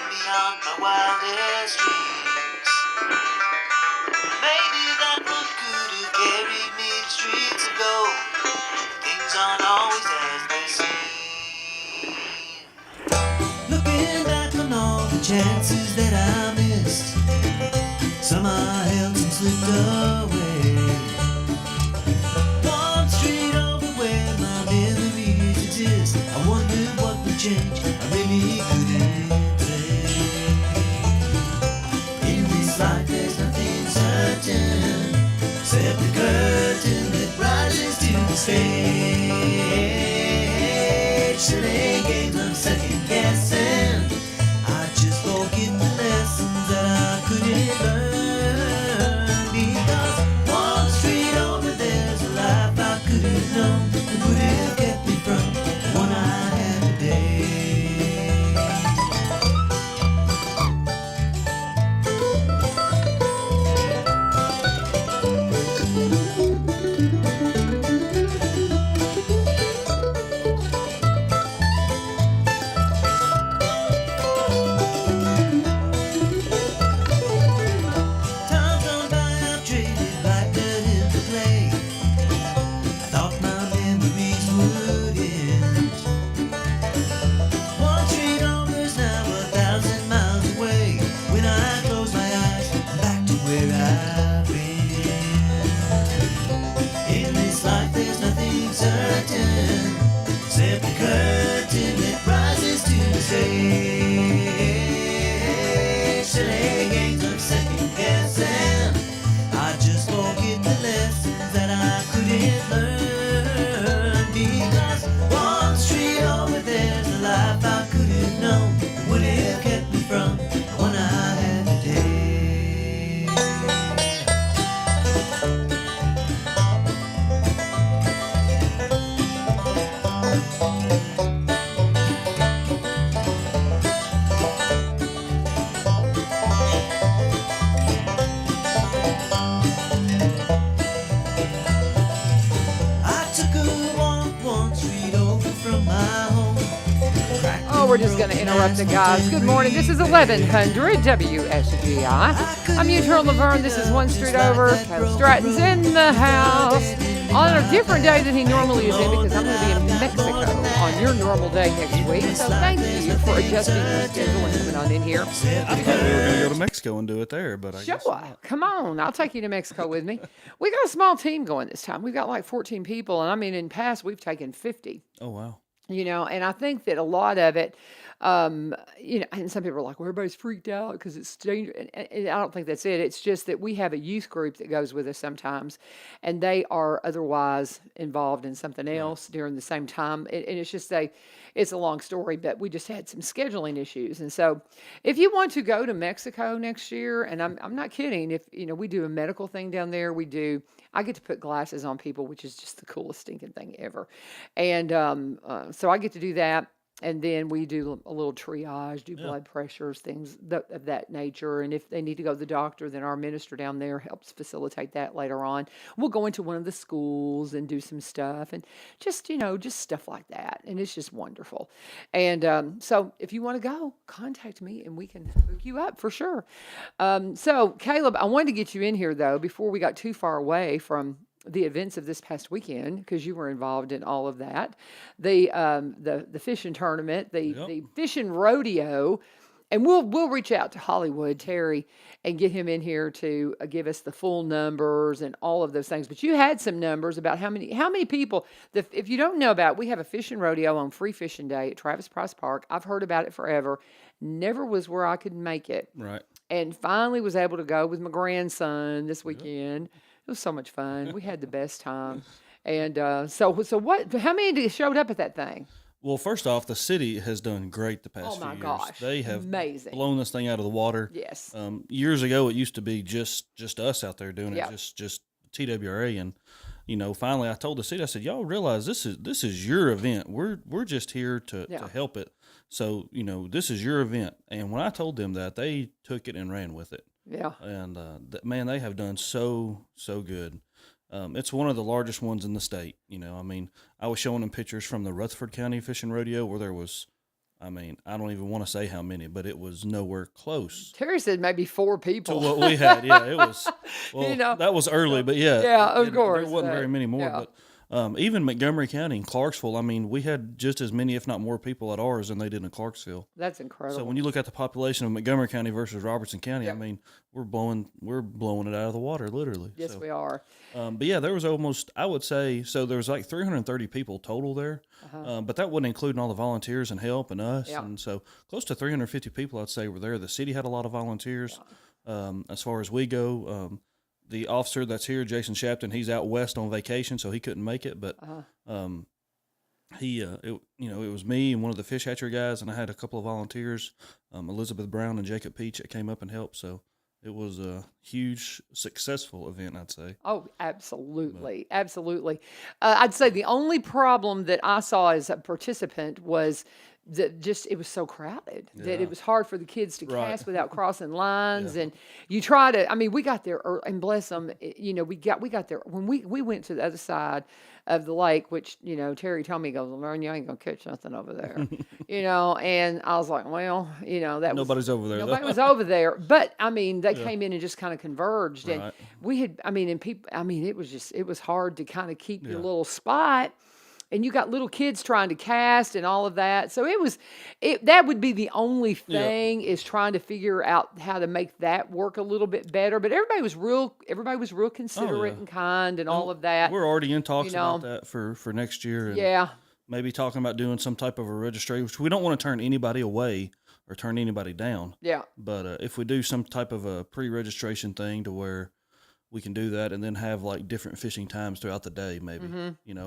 beyond my wildest dreams. Maybe that one could have carried me to streets of gold. Things aren't always as they seem. Looking back on all the chances that I missed, some I held, some slipped away. One street over where my memories exist, I wondered what would change, I really couldn't say. In this life there's nothing certain, except the curtain that rises to the stage. Silly games of second guessing, I just forget the lessons that I couldn't learn. Because one street over there's a life I could have known that would have kept me from the one I had today. Times gone by, I've traded like dirt into clay. I thought my memories would end. One street over's now 1,000 miles away. When I close my eyes, I'm back to where I've been. In this life there's nothing certain, except the curtain that rises to the stage. Silly games of second guessing, I just forget the lessons that I couldn't learn. Because one street over there's a life I could have known that would have kept me from the one I had today. I took a walk one street over from my home. Oh, we're just going to interrupt it, guys. Good morning. This is 1100 WSGI. I'm Neutral Laverne. This is One Street Over. Kaleb Stratton's in the house on a different day than he normally is in because I'm going to be in Mexico on your normal day next week. So thank you for adjusting your schedule and coming on in here. I thought we were going to go to Mexico and do it there, but I guess Sure. Come on. I'll take you to Mexico with me. We got a small team going this time. We've got like 14 people. And I mean, in the past, we've taken 50. Oh, wow. And I think that a lot of it, and some people are like, well, everybody's freaked out because it's dangerous. And I don't think that's it. It's just that we have a youth group that goes with us sometimes, and they are otherwise involved in something else during the same time. And it's just it's a long story, but we just had some scheduling issues. And so if you want to go to Mexico next year, and I'm not kidding, if, we do a medical thing down there, I get to put glasses on people, which is just the coolest stinking thing ever. And so I get to do that. And then we do a little triage, do blood pressures, things of that nature. And if they need to go to the doctor, then our minister down there helps facilitate that later on. We'll go into one of the schools and do some stuff and just stuff like that. And it's just wonderful. And so if you want to go, contact me and we can hook you up for sure. So Kaleb, I wanted to get you in here though, before we got too far away from the events of this past weekend, because you were involved in all of that, the fishing tournament, the fishing rodeo, and we'll reach out to Hollywood Terry and get him in here to give us the full numbers and all of those things. But you had some numbers about how many people. If you don't know about it, we have a fishing rodeo on Free Fishing Day at Travis Price Park. I've heard about it forever. Never was where I could make it. Right. And finally was able to go with my grandson this weekend. It was so much fun. We had the best time. And so what? How many showed up at that thing? Well, first off, the city has done great the past few years. Oh my gosh. They have Amazing. blown this thing out of the water. Yes. Years ago, it used to be just us out there doing Yep. it, just TWRA. And, finally I told the city, I said, y'all realize this is your event. We're just here to help it. So, this is your event. And when I told them that, they took it and ran with it. Yeah. And, man, they have done so good. It's one of the largest ones in the state. I was showing them pictures from the Rutherford County Fishing Rodeo where there was I mean, I don't even want to say how many, but it was nowhere close Terry said maybe 4 to people. what we had. Yeah, it was. Well, You know, that was early, but yeah, yeah, of there course, wasn't very many more. yeah. But even Montgomery County and Clarksville, I mean, we had just as many, if not more, people at ours than they did in Clarksville. That's So incredible. when you look at the population of Montgomery County versus Robertson County, Yeah. I mean, we're blowing it out of the water, literally. Yes, So, we are. but yeah, there was almost, I would say, so there was like 330 people total there, but that wasn't including all the volunteers and help and us, Yeah. and so close to 350 people, I'd say, were there. The city had a lot of volunteers. As far as we go, the officer that's here, Jason Shapton, he's out west on vacation, so he couldn't make it, but it was me and one of the fish hatchery guys, and I had a couple of volunteers, Elizabeth Brown and Jacob Peach, that came up and helped. So it was a huge, successful event, I'd say. Oh, absolutely. Absolutely. I'd say the only problem that I saw as a participant was that just it was so crowded that it was hard for the kids to Right. cast without crossing lines. And you try to, I mean, we got there early, and bless them, we got there when we went to the other side of the lake, which, Terry told me, he goes, "Learn, you ain't gonna catch nothing over there," and I was like, well, Nobody's over there, though. Nobody was over there, but I mean, they came in and just kind of converged, and Right. we had, I mean, and people, I mean, it was hard to kind of keep your little spot, and you got little kids trying to cast and all of that, so that would be the only thing is trying to figure out how to make that work a little bit better. But everybody was real considerate and kind and all of that. We're already in talks about that for next year. And maybe talking about doing some type of a registry, which we don't want to turn anybody away or turn anybody down. Yeah. But if we do some type of a pre-registration thing to where we can do that and then have like different fishing times throughout the day, maybe,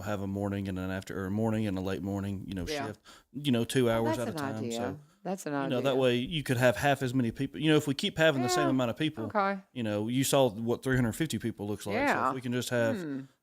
have a morning and an after, or a morning and a late morning, shift, 2 hours at a time. Idea. So, that's an idea. that way you could have half as many people. If we keep having the same amount of people, Okay. You saw what 350 people looks like. So Yeah. if we can just have,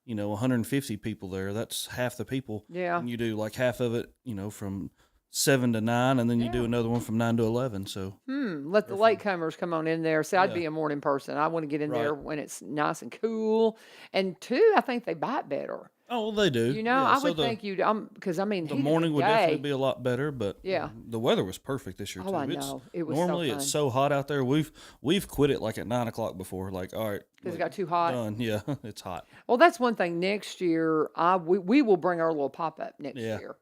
150 people there, that's half the people. Yeah. And you do like half of it, from 7 to 9, and then you do another one from 9 to 11. So Let the latecomers come on in there. See, I'd be a morning person. I want to get in there when it's nice and cool. And 2, I think they bite better. Oh, well, they do. I would think you'd, because I mean, the morning would definitely be a lot better, but the weather was perfect this year too. I know. It was normally so fun. it's so hot out there. We've quit it like at 9 o'clock before. Like, all right, Because it got too hot. done. Yeah, it's hot. Well, that's one thing. Next year, we will bring our little pop up next year.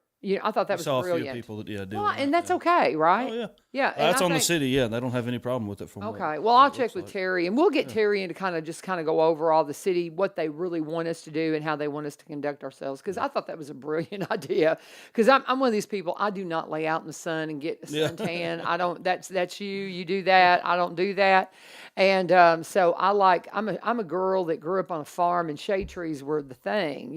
I thought that was saw brilliant. a few people that do Well, that, and that's okay, right? Oh yeah, Yeah, and that's I on the think- city. Yeah, they don't have any problem with it. From Okay. Well, I'll check with Terry, and we'll get Terry in to kind of go over all the city, what they really want us to do, and how they want us to conduct ourselves. Because I thought that was a brilliant idea. Because I'm one of these people. I do not lay out in the sun and get a suntan. I don't. That's you. You do that. I don't do that. And so I'm a girl that grew up on a farm, and shade trees were the thing.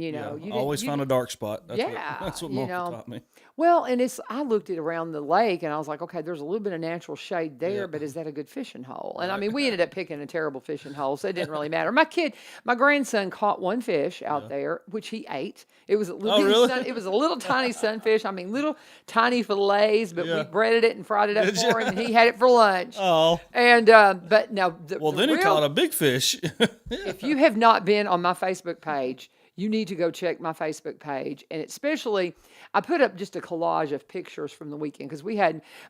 always find a dark spot. That's Yeah, that's what Mom taught me. Well, and I looked at around the lake, and I was like, okay, there's a little bit of natural shade there, but is that a good fishing hole? And I mean, we ended up picking a terrible fishing hole, so it didn't really matter. My grandson caught one fish out there, which he ate. It was a little, really? It was a little tiny sunfish. I mean, little tiny fillets, but we breaded it and fried it up for him, and he had it for lunch. Oh, And but now, he caught a big fish. if you have not been on my Facebook page, you need to go check my Facebook page. And especially, I put up just a collage of pictures from the weekend because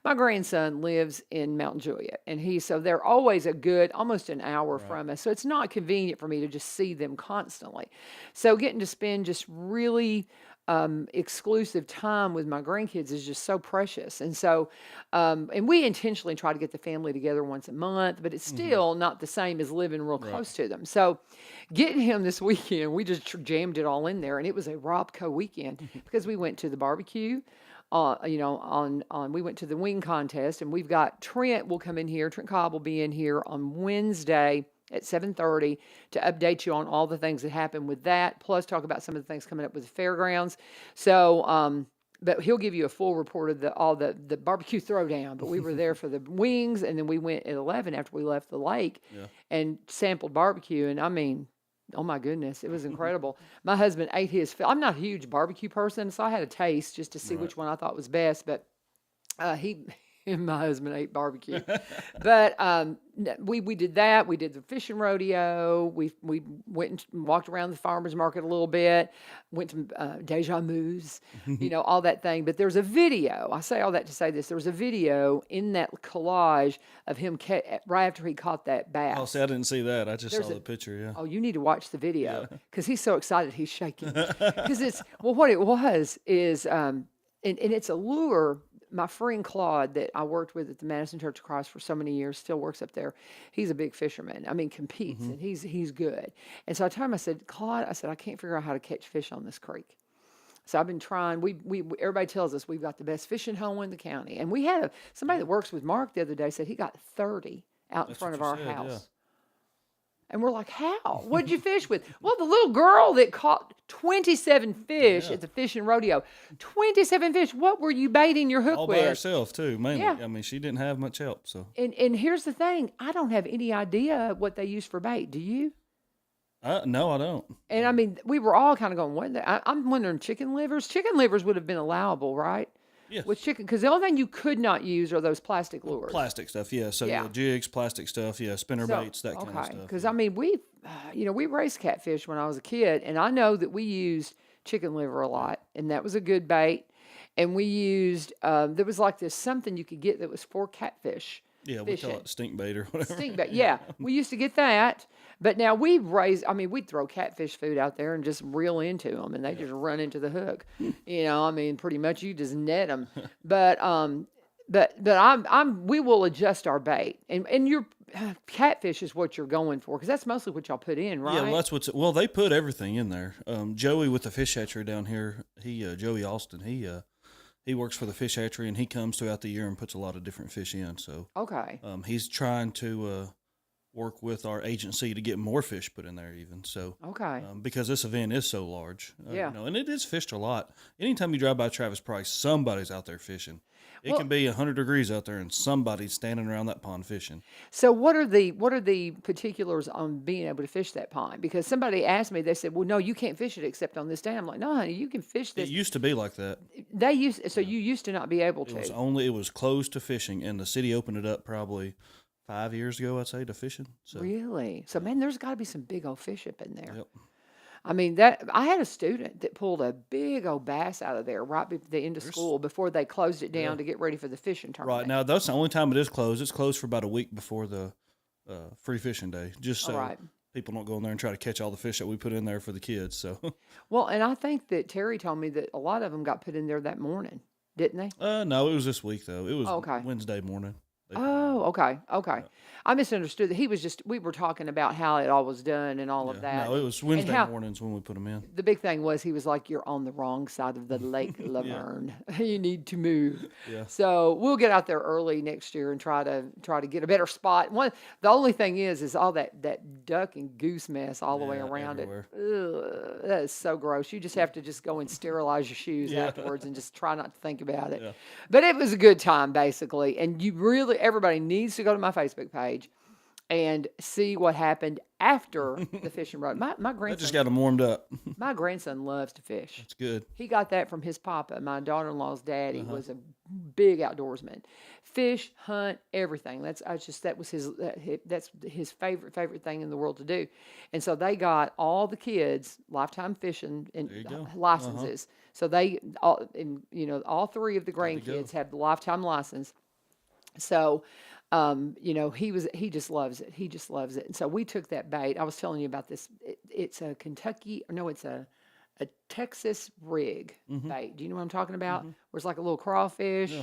my grandson lives in Mount Juliet, and so they're always almost an hour from us. So it's not convenient for me to just see them constantly. So getting to spend just really exclusive time with my grandkids is just so precious. And so, and we intentionally try to get the family together once a month, but it's still not the same as living real close to them. So getting him this weekend, we just jammed it all in there, and it was a Robco weekend because we went to the barbecue. We went to the wing contest, and we've got Trent will come in here. Trent Cobb will be in here on Wednesday at 7:30 to update you on all the things that happened with that, plus talk about some of the things coming up with the fairgrounds. So, but he'll give you a full report of all the barbecue throwdown. But we were there for the wings, and then we went at 11 after we left the lake and sampled barbecue. And I mean, oh my goodness, it was incredible. My husband ate his fill. I'm not a huge barbecue person, so I had a taste just to see which one I thought was best. But he and my husband ate barbecue. But we did that. We did the fishing rodeo. We went and walked around the farmers market a little bit. Went to Deja Moose, all that thing. But there's a video. I say all that to say this. There was a video in that collage of him right after he caught that bass. Oh, see, I didn't see that. I just saw the picture. Yeah. Oh, you need to watch the video because he's so excited he's shaking. Because what it was is, and it's a lure. My friend Claude that I worked with at the Madison Church of Christ for so many years, still works up there. He's a big fisherman. I mean, competes, and he's good. And so I told him, I said, Claude, I can't figure out how to catch fish on this creek. So I've been trying. We everybody tells us we've got the best fishing hole in the county, and we had somebody that works with Mark the other day said he got 30 out in front of our house. Yeah. And we're like, how? What'd you fish with? Well, the little girl that caught 27 fish at the fishing rodeo. 27 fish. What were you baiting your hook with? All by herself, too, mainly. Yeah. I mean, she didn't have much help. So. And here's the thing. I don't have any idea what they use for bait. Do you? No, I don't. And, I mean, we were all kind of going, what? I'm wondering, chicken livers? Chicken livers would have been allowable, right? Yes. With chicken, because the only thing you could not use are those plastic lures. Plastic stuff, yeah. So jigs, plastic stuff, spinner baits, that kind of stuff. Because I mean, we raised catfish when I was a kid, and I know that we used chicken liver a lot, and that was a good bait. And we used there was like this something you could get that was for catfish. Yeah, we call it stink bait or whatever. Stink bait, yeah. We used to get that. But now we'd throw catfish food out there and just reel into them, and they just run into the hook. Pretty much you just net them. But we will adjust our bait, and your catfish is what you're going for, because that's mostly what y'all put in, right? Yeah, well, they put everything in there. Joey with the fish hatchery down here, Joey Austin, he works for the fish hatchery, and he comes throughout the year and puts a lot of different fish in. So he's trying to work with our agency to get more fish put in there even. So because this event is so large. And it is fished a lot. Anytime you drive by Travis Price, somebody's out there fishing. It can be 100 degrees out there and somebody's standing around that pond fishing. So what are the particulars on being able to fish that pond? Because somebody asked me, they said, well, no, you can't fish it except on this day. I'm like, no, honey, you can fish this. It used to be like that. You used to not be able to. It was closed to fishing, and the city opened it up probably 5 years ago, I'd say, to fishing. So. Really? So, man, there's got to be some big old fish up in there. Yep. I mean, I had a student that pulled a big old bass out of there right at the end of school before they closed it down to get ready for the fishing tournament. Right. Now, that's the only time it is closed. It's closed for about a week before the free fishing day, just so people don't go in there and try to catch all the fish that we put in there for the kids. So. Well, and I think that Terry told me that a lot of them got put in there that morning, didn't they? No, it was this week, though. It was Wednesday morning. Oh, okay. I misunderstood. We were talking about how it all was done and all of that. No, it was Wednesday mornings when we put them in. The big thing was he was like, you're on the wrong side of the Lake Laverne. You need to move. Yeah. So we'll get out there early next year and try to get a better spot. The only thing is all that duck and goose mess all the way around everywhere. It. Ugh, that is so gross. You just have to just go and sterilize your shoes afterwards and just try not to think about it. Yeah. But it was a good time, basically. And everybody needs to go to my Facebook page and see what happened after the fishing rod. My grandson, I just got them warmed up. My grandson loves to fish. That's good. He got that from his papa. My daughter-in-law's daddy was a big outdoorsman. Fish, hunt, everything. That's his favorite thing in the world to do. And so they got all the kids lifetime fishing and licenses. So all three of the grandkids have the lifetime license. So, he just loves it. He just loves it. And so we took that bait. I was telling you about this. It's a Texas rig bait. Do you know what I'm talking about? Where it's like a little crawfish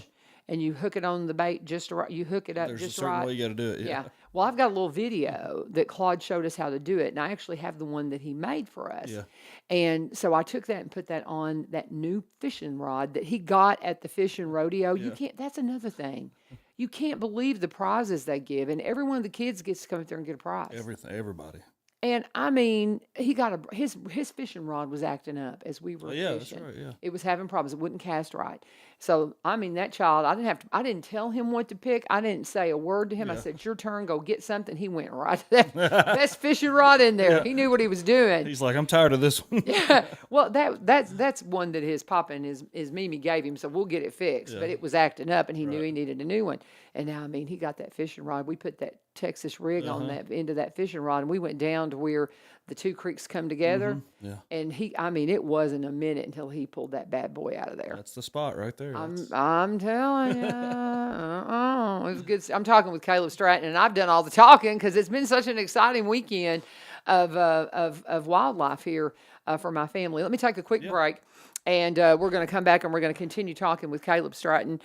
and you hook it on the bait just right. You hook it up There's just a certain right. way you got to do it. Yeah. Well, I've got a little video that Claude showed us how to do it, and I actually have the one that he made for us. Yeah. And so I took that and put that on that new fishing rod that he got at the fishing rodeo. Yeah. That's another thing. You can't believe the prizes they give, and every one of the kids gets to come up there and get a prize. Everybody. And I mean, he got his fishing rod was acting up as we were Yeah, that's fishing. right. Yeah. It was having problems. It wouldn't cast right. So I mean, that child, I didn't tell him what to pick. I didn't say a word to him. I Yeah. said, "It's your turn. Go get something." He went right to that best fishing rod in there. Yeah. He knew what he was doing. He's like, I'm tired of this one. Yeah. Well, that's one that his papa and his Mimi gave him, so we'll get it fixed. Yeah. But it was acting up, and he knew Right. he needed a new one. And now, I mean, he got that fishing rod. We put that Texas rig on that into that fishing rod, and we went down to where the two creeks come together. Yeah. And I mean, it wasn't a minute until he pulled that bad boy out of there. That's the spot right there. I'm telling you, it was good. I'm talking with Kaleb Stratton, and I've done all the talking because it's been such an exciting weekend of wildlife here for my family. Let me take a quick break, and we're going to come back and we're going to continue talking with Kaleb Stratton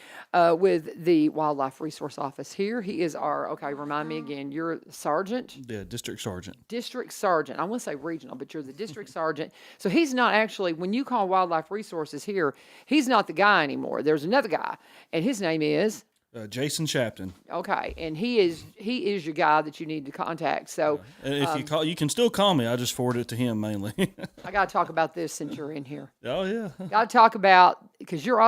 with the Wildlife Resource Office here. He is remind me again, you're sergeant? Yeah, district sergeant. District sergeant. I want to say regional, but you're the district sergeant. So he's not actually, when you call Wildlife Resources here, he's not the guy anymore. There's another guy, and his name is? Jason Chapton. Okay, and he is your guy that you need to contact. So And if you call, you can still call me. I just forward it to him mainly. I got to talk about this since you're in here. Oh yeah. Got to talk about, because you're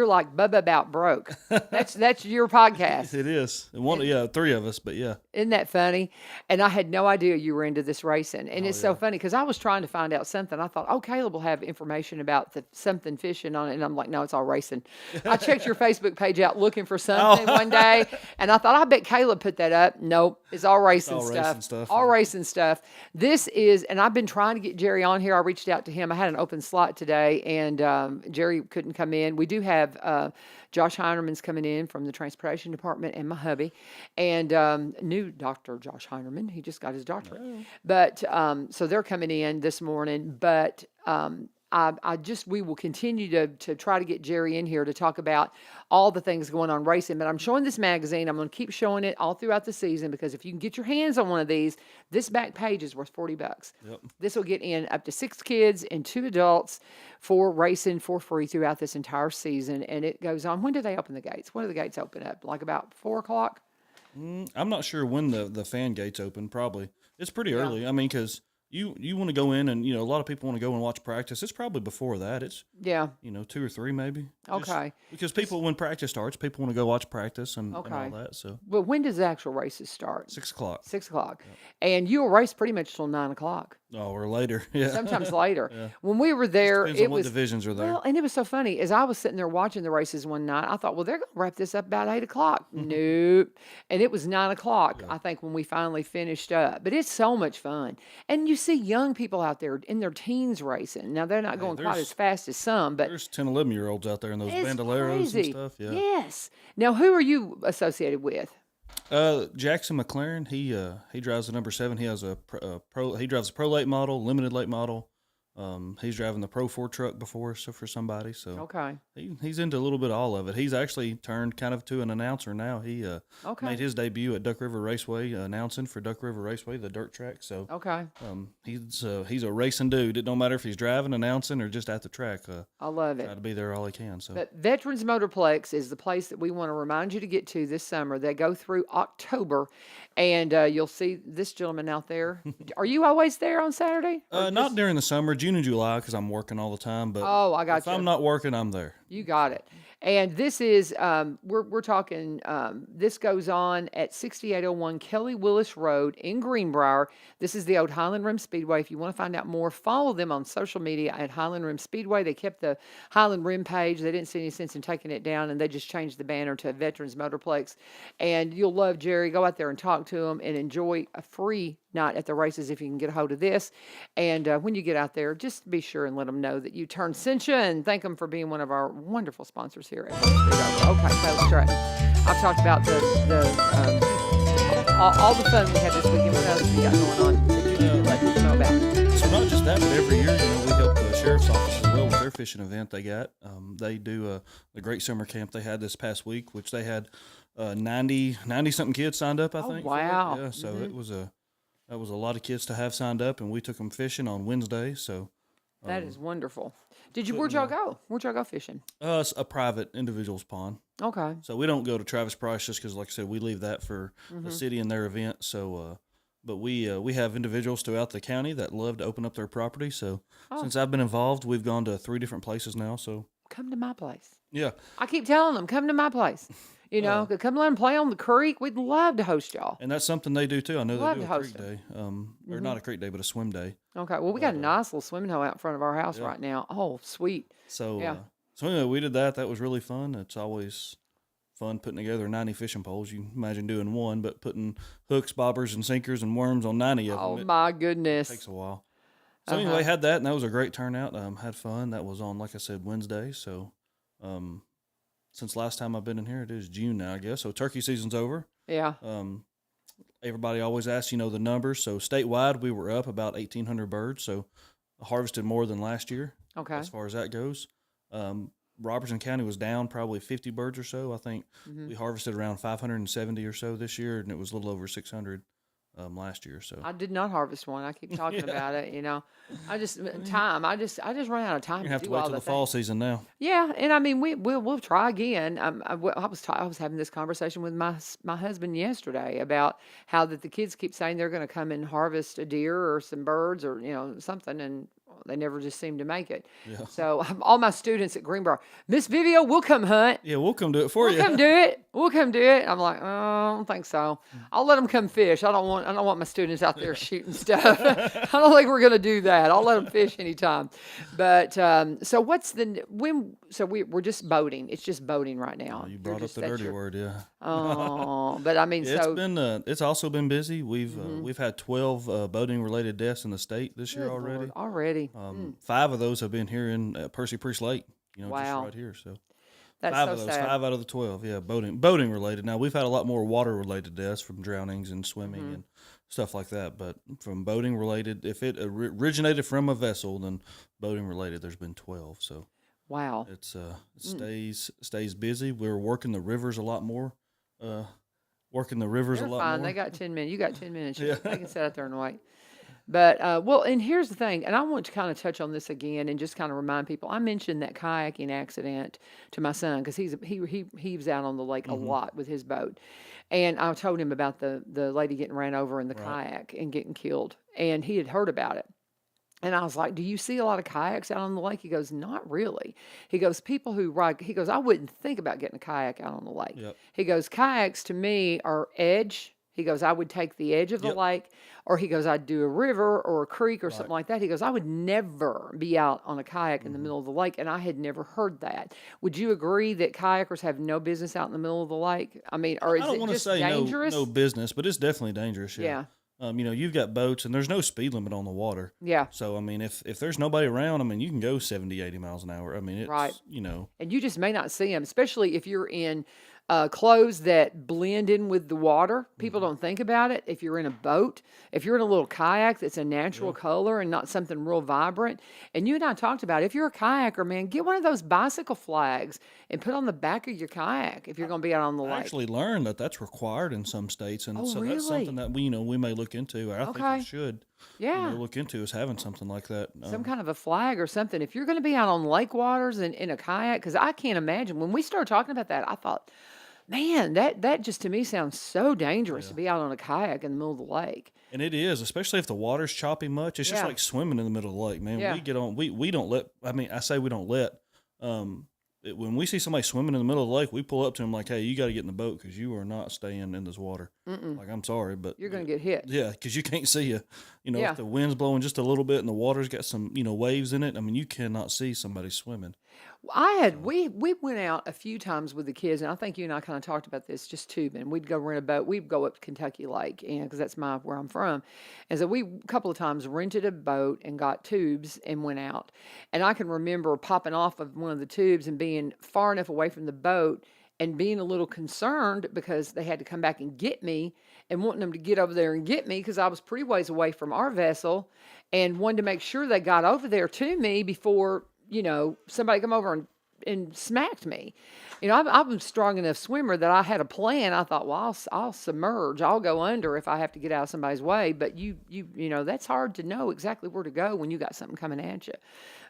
like Bubba About Broke. That's your podcast. It is. Three of us, but yeah. Isn't that funny? And I had no idea you were into this racing. And it's so funny because I was trying to find out something. I thought, Kaleb will have information about something fishing on it. And I'm like, no, it's all racing. I checked your Facebook page out looking for something one day. And I thought, I bet Kaleb put that up. Nope. It's all racing stuff. All racing stuff. This is, and I've been trying to get Jerry on here. I reached out to him. I had an open slot today, and Jerry couldn't come in. We do have Josh Hinerman's coming in from the transportation department, and my hubby, and new Dr. Josh Hinerman. He just got his doctorate. But so they're coming in this morning. But we will continue to try to get Jerry in here to talk about all the things going on racing. But I'm showing this magazine. I'm going to keep showing it all throughout the season because if you can get your hands on one of these, this back page is worth $40. Yep. This will get in up to 6 kids and 2 adults for racing for free throughout this entire season. And it goes on. When do they open the gates? When do the gates open up? Like about 4 o'clock? I'm not sure when the fan gates open. Probably it's pretty early. I mean, because you want to go in and a lot of people want to go and watch practice. It's probably before that. It's 2 or 3 maybe. Okay. Because when practice starts, people want to go watch practice and all that. So. But when does the actual races start? 6 o'clock. 6 o'clock. Yep. And you'll race pretty much till 9 o'clock. Oh, or later. Yeah. Sometimes later. Yeah. When we were there, it was what divisions are there. Well, and it was so funny. As I was sitting there watching the races one night, I thought, well, they're going to wrap this up about 8 o'clock. Nope. And it was 9 o'clock, I think, when we finally finished up. But it's so much fun. And you see young people out there in their teens racing. Now, they're not going quite as fast as some, but there's 10, 11-year-olds out there in those bandoleros and stuff. Yeah. Yes. Now, who are you associated with? Jackson McLaren. He drives the number 7. He has he drives a pro late model, limited late model. He's driving the Pro 4 truck before, so for somebody. So okay, he's into a little bit of all of it. He's actually turned kind of to an announcer now. He made his debut at Duck River Raceway, announcing for Duck River Raceway, the dirt track. So he's a racing dude. It don't matter if he's driving, announcing, or just at the track. I love it. Try to be there all he can. So, but Veterans Motorplex is the place that we want to remind you to get to this summer. They go through October, and you'll see this gentleman out there. Are you always there on Saturday? Not during the summer. June and July because I'm working all the time. But I got if I'm not working, I'm there. You got it. And this is we're talking. This goes on at 6801 Kelly Willis Road in Greenbrier. This is the old Highland Rim Speedway. If you want to find out more, follow them on social media at Highland Rim Speedway. They kept the Highland Rim page. They didn't see any sense in taking it down, and they just changed the banner to Veterans Motorplex. And you'll love Jerry. Go out there and talk to him and enjoy a free night at the races if you can get a hold of this. And when you get out there, just be sure and let them know that you turned Cincha and thank them for being one of our wonderful sponsors here at Okay, Kaleb Stratton. I've talked about all the fun we had this weekend. What else we got going on that you need to let people know about? So not just that, but every year, we help the sheriff's office as well with their fishing event they got. They do the great summer camp they had this past week, which they had 90-something kids signed up, I think. Wow. Yeah, so that was a lot of kids to have signed up, and we took them fishing on Wednesday. So that is wonderful. Where'd y'all go? Where'd y'all go fishing? It's a private individual's pond. Okay. So we don't go to Travis Price just because, like I said, we leave that for the city and their event. So but we have individuals throughout the county that love to open up their property. So Oh. since I've been involved, we've gone to 3 different places now. So Come to my place. yeah, I keep telling them, come to my place. You know, come let them play on the creek. We'd love to host y'all. and that's something they do too. I know Love they to do a host creek day, or not a creek day, but a swim day. Okay, well, we got a nice little swimming hole out in front of our house right now. Oh, sweet. So Yeah. so anyway, we did that. That was really fun. It's always fun putting together 90 fishing poles. You imagine doing one, but putting hooks, bobbers, and sinkers and worms on 90 of Oh, them. my It goodness. takes a while. So anyway, had that, and that was a great turnout. Had fun. That was on, like I said, Wednesday. So since last time I've been in here, it is June now, I guess. So turkey season's over. Yeah. Everybody always asks, the numbers. So statewide, we were up about 1,800 birds. So harvested more than last year. Okay. As far as that goes. Robertson County was down probably 50 birds or so. I think we harvested around 570 or so this year, and it was a little over 600 last year. So I did not harvest one. I keep talking about it. I just I just run out of time you to have to do wait all till the the fall things. season now. Yeah, and I mean we'll try again. I was having this conversation with my husband yesterday about how that the kids keep saying they're going to come and harvest a deer or some birds or something, and they never just seem to make it. Yeah. So all my students at Greenbrier, Miss Vivio, we'll come hunt. Yeah, we'll come do it for We'll you. come do it. We'll come do it. I'm like, oh, I don't think so. I'll let them come fish. I don't want my students out there shooting stuff. I don't think we're gonna do that. I'll let them fish anytime. But so we're just boating. It's just boating right now. You brought up the dirty word, yeah. Oh, but I mean, Yeah, it's also been busy. We've had 12 boating related deaths in the state this year good already. Lord, already. 5 of those have been here in Percy Priest Lake. Just Wow. right here. So That's 5 so of those, sad. 5 out of the 12, yeah, boating related. Now we've had a lot more water related deaths from drownings and swimming and stuff like that, but from boating related, if it originated from a vessel, then boating related, there's been 12. So Wow. it stays busy. We're working the rivers a lot more. Working the rivers They're a lot fine. more. They got 10 minutes. You got 10 minutes. Yeah. They can sit out there and wait. But, and here's the thing, and I want to kind of touch on this again and just kind of remind people. I mentioned that kayaking accident to my son because he was out on the lake a lot with his boat. And I told him about the lady getting ran over in the kayak and getting killed. And he had heard about it. And I was like, do you see a lot of kayaks out on the lake? He goes, not really. He goes, people who ride, he goes, I wouldn't think about getting a kayak out on the lake. Yep. He goes, kayaks to me are edge. He goes, I would take the edge of the lake, or he goes, I'd do a river or a creek or something like that. He goes, I would never be out on a kayak in the middle of the lake, and I had never heard that. Would you agree that kayakers have no business out in the middle of the lake? I mean, or is I don't it want to just say dangerous? no business, but it's definitely dangerous. Yeah. You've got boats, and there's no speed limit on the water. Yeah. So, I mean, if there's nobody around, I mean, you can go 70, 80 miles an hour. I mean, it's, Right. you And you just may not see them, especially if you're in clothes that blend in with the water. People don't think about it. If you're in a boat, if you're in a little kayak that's a natural color and not something real vibrant. And you and I talked about it. If you're a kayaker, man, get one of those bicycle flags and put on the back of your kayak if you're going to be out on the I lake. actually learned that that's required in some states, and Oh, so that's really? something that we may look into. Or I think Okay. we should Yeah. look into is having something like that. Some kind of a flag or something. If you're going to be out on lake waters and in a kayak, because I can't imagine when we started talking about that, I thought, man, that just to me sounds so dangerous to be out on a kayak in the middle of the lake. And it is, especially if the water's choppy much. It's just Yeah. like swimming in the middle of the lake, man. Yeah. We get on. We don't let. I mean, I say we don't let. When we see somebody swimming in the middle of the lake, we pull up to them like, "Hey, you got to get in the boat because you are not staying in this water." Like, I'm sorry, but You're going to get hit. yeah, because you can't see you. Yeah. If the wind's blowing just a little bit and the water's got some waves in it. I mean, you cannot see somebody swimming. We went out a few times with the kids, and I think you and I kind of talked about this, just tubing. We'd go rent a boat. We'd go up to Kentucky Lake, and because that's where I'm from. And so we a couple of times rented a boat and got tubes and went out. And I can remember popping off of one of the tubes and being far enough away from the boat and being a little concerned because they had to come back and get me and wanting them to get over there and get me because I was pretty ways away from our vessel and wanted to make sure they got over there to me before somebody come over and smacked me. You know, I'm a strong enough swimmer that I had a plan. I thought, well, I'll submerge. I'll go under if I have to get out of somebody's way. But you know, that's hard to know exactly where to go when you got something coming at you.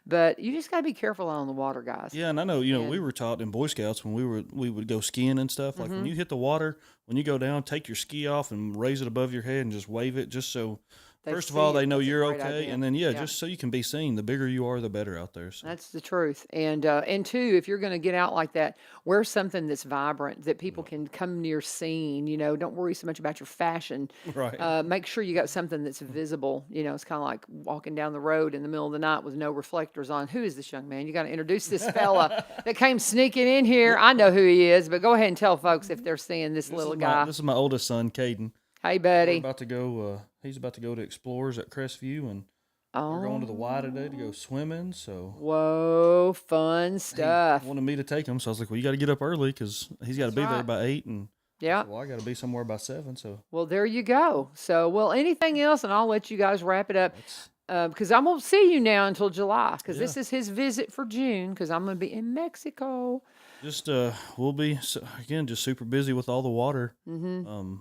But you just got to be careful out on the water, guys. Yeah, and I know, we And were taught in Boy Scouts when we would go skiing and stuff. Like when you hit the water, when you go down, take your ski off and raise it above your head and just wave it, just so. they First of see all, it. they know That's a you're great okay, idea. and then Yeah. just so you can be seen. The bigger you are, the better out there. So. That's the truth. And two, if you're going to get out like that, wear something that's vibrant that people can come near seeing. You know, don't worry so much about your fashion. Right. Make sure you got something that's visible. You know, it's kind of like walking down the road in the middle of the night with no reflectors on. Who is this young man? You got to introduce this fella that came sneaking in here. I know who he is, but go ahead and tell folks if they're seeing this little guy. This is my oldest son, Caden. Hey, We're buddy. about to go. He's about to go to Explorers at Crestview, and we're going to the Y today to go swimming. So Whoa, fun he stuff. wanted me to take him, so I was like, "Well, you got to get up early because he's got to be there right. by 8, and Yeah. well, I got to be somewhere by 7." So Well, there you go. So, well, anything else, and I'll let you guys wrap it up. Because I won't see you now until July, because this is his visit for June, because I'm going to be in Mexico. just we'll be again just super busy with all the water. Mm-hmm.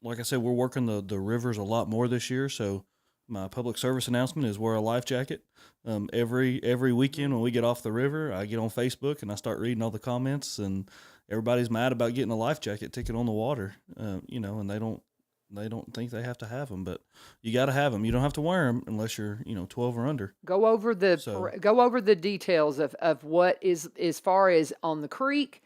Like I said, we're working the rivers a lot more this year. So my public service announcement is wear a life jacket. Every weekend when we get off the river, I get on Facebook and I start reading all the comments, and everybody's mad about getting a life jacket ticket on the water. And they don't think they have to have them, but you got to have them. You don't have to wear them unless you're 12 or under. Go over the details of what is as far as on the creek.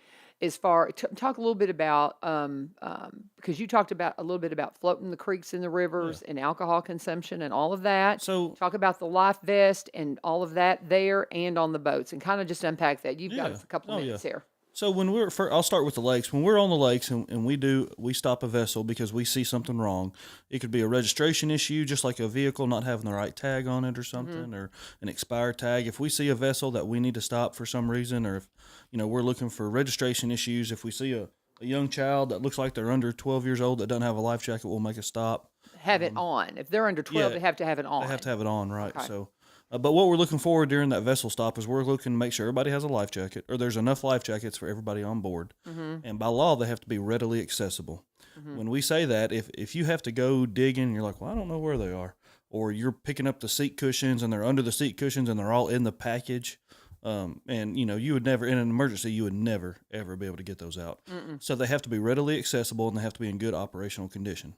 Talk a little bit about because you talked about a little bit about floating the creeks and the rivers and alcohol consumption and all of that. So Talk about the life vest and all of that there and on the boats, and kind of just unpack that. You've got a couple of minutes here. So when I'll start with the lakes. When we're on the lakes and we stop a vessel because we see something wrong. It could be a registration issue, just like a vehicle not having the right tag on it or something, or an expired tag. If we see a vessel that we need to stop for some reason, or if we're looking for registration issues, if we see a young child that looks like they're under 12 years old that doesn't have a life jacket, we'll make a stop. Have it on. If they're under 12, they have to have it on. They have to have it on, right? Okay. So. But what we're looking for during that vessel stop is we're looking to make sure everybody has a life jacket, or there's enough life jackets for everybody on board. And by law, they have to be readily accessible. When we say that, if you have to go digging and you're like, well, I don't know where they are, or you're picking up the seat cushions and they're under the seat cushions and they're all in the package, and you would never, in an emergency, you would never, ever be able to get those out. So they have to be readily accessible and they have to be in good operational condition.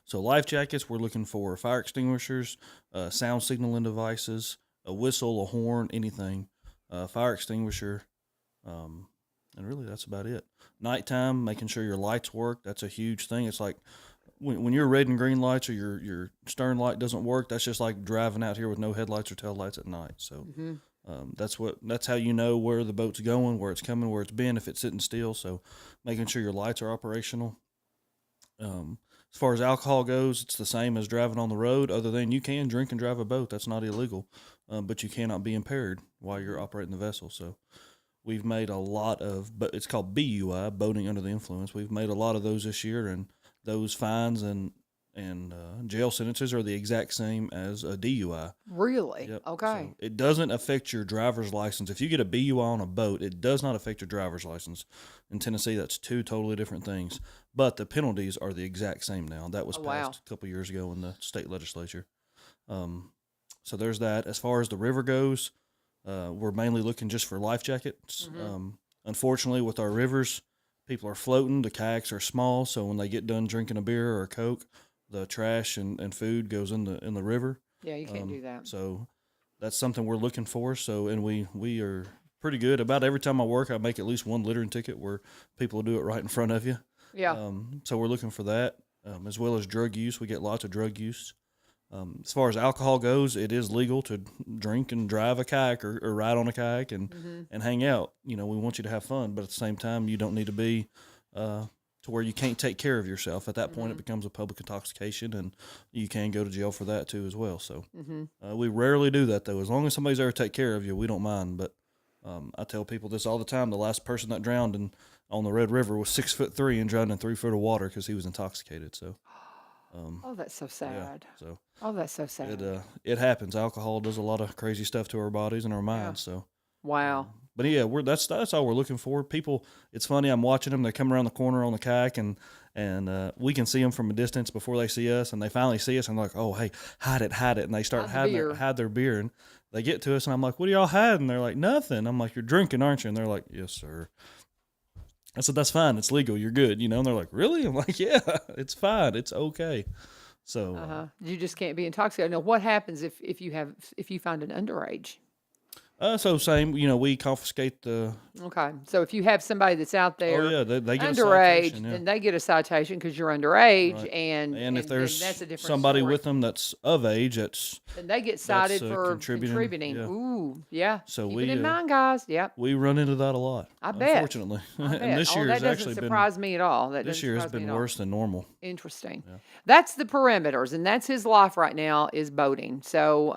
So life jackets, we're looking for fire extinguishers, sound signaling devices, a whistle, a horn, anything, fire extinguisher, and really that's about it. Nighttime, making sure your lights work, that's a huge thing. It's like when your red and green lights or your stern light doesn't work, that's just like driving out here with no headlights or tail lights at night. So that's how you know where the boat's going, where it's coming, where it's been, if it's sitting still. So making sure your lights are operational. As far as alcohol goes, it's the same as driving on the road, other than you can drink and drive a boat. That's not illegal, but you cannot be impaired while you're operating the vessel. So we've made a lot of, but it's called BUI, boating under the influence. We've made a lot of those this year, and those fines and jail sentences are the exact same as a DUI. Really? Yep. Okay. So it doesn't affect your driver's license. If you get a BUI on a boat, it does not affect your driver's license. In Tennessee, that's two totally different things. But the penalties are the exact same now. That was passed a couple years ago in the state legislature. So there's that. As far as the river goes, we're mainly looking just for life jackets. Unfortunately, with our rivers, people are floating. The kayaks are small, so when they get done drinking a beer or a Coke, the trash and food goes in the river. Yeah, you can't do that. So that's something we're looking for. So, and we are pretty good. About every time I work, I make at least one littering ticket where people will do it right in front of you. Yeah. So we're looking for that, as well as drug use. We get lots of drug use. As far as alcohol goes, it is legal to drink and drive a kayak or ride on a kayak and hang out. We want you to have fun, but at the same time, you don't need to be to where you can't take care of yourself. At that point, it becomes a public intoxication, and you can go to jail for that too as well. So we rarely do that, though. As long as somebody's there to take care of you, we don't mind. But I tell people this all the time. The last person that drowned on the Red River was 6'3" and drowned in 3 foot of water because he was intoxicated. So. Oh, that's so sad. So Oh, that's so sad. it happens. Alcohol does a lot of crazy stuff to our bodies and our minds. So Wow. But yeah, that's all we're looking for. People, it's funny. I'm watching them. They come around the corner on the kayak, and we can see them from a distance before they see us, and they finally see us, and they're like, "Oh, hey, hide it," and they start hide their beer, and they get to us, and I'm like, "What do y'all hide?" And they're like, "Nothing." I'm like, "You're drinking, aren't you?" And they're like, "Yes, sir." I said, "That's fine. It's legal. You're good." And they're like, "Really?" I'm like, "Yeah, it's fine. It's okay." So you just can't be intoxicated. Now, what happens if you find an underage? So same, we confiscate the. Okay, so if you have somebody that's out there, they get underage, a citation, then they get a citation because you're underage, Right. and if there's that's a different somebody story. with them that's of age, Then they get cited for contributing. Yeah. Ooh, yeah. So Keep we it in mind, guys. Yep. we run into that a lot. I bet. Unfortunately, I bet. and this year that has actually doesn't surprise me at all. this year has been worse than normal. Interesting. Yeah. That's the perimeters, and that's his life right now is boating. So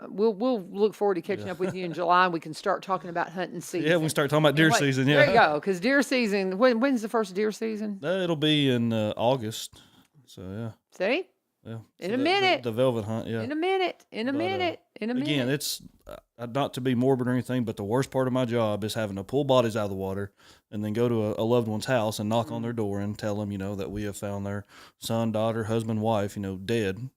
we'll look forward to catching up with you in July, and we can start talking about hunting season. Yeah, we start talking about deer season. Yeah, there you go. Because deer season. When's the first deer season? It'll be in August. So yeah. See. Yeah. In a minute. The velvet hunt. Yeah. In a minute. Again, it's not to be morbid or anything, but the worst part of my job is having to pull bodies out of the water and then go to a loved one's house and knock on their door and tell them, that we have found their son, daughter, husband, wife, dead,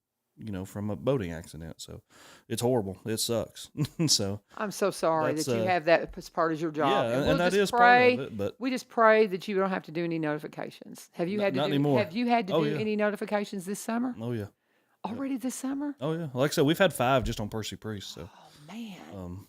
from a boating accident. So it's horrible. It sucks. So I'm so sorry that you have that as part of your job. Yeah, and that is part of it. But we just pray that you don't have to do any notifications. Have you had to not do? Anymore. Have you had to do Yeah. any notifications this summer? Oh yeah. Already this summer? Oh yeah. Like I said, we've had 5 just on Percy Priest. So. Oh man.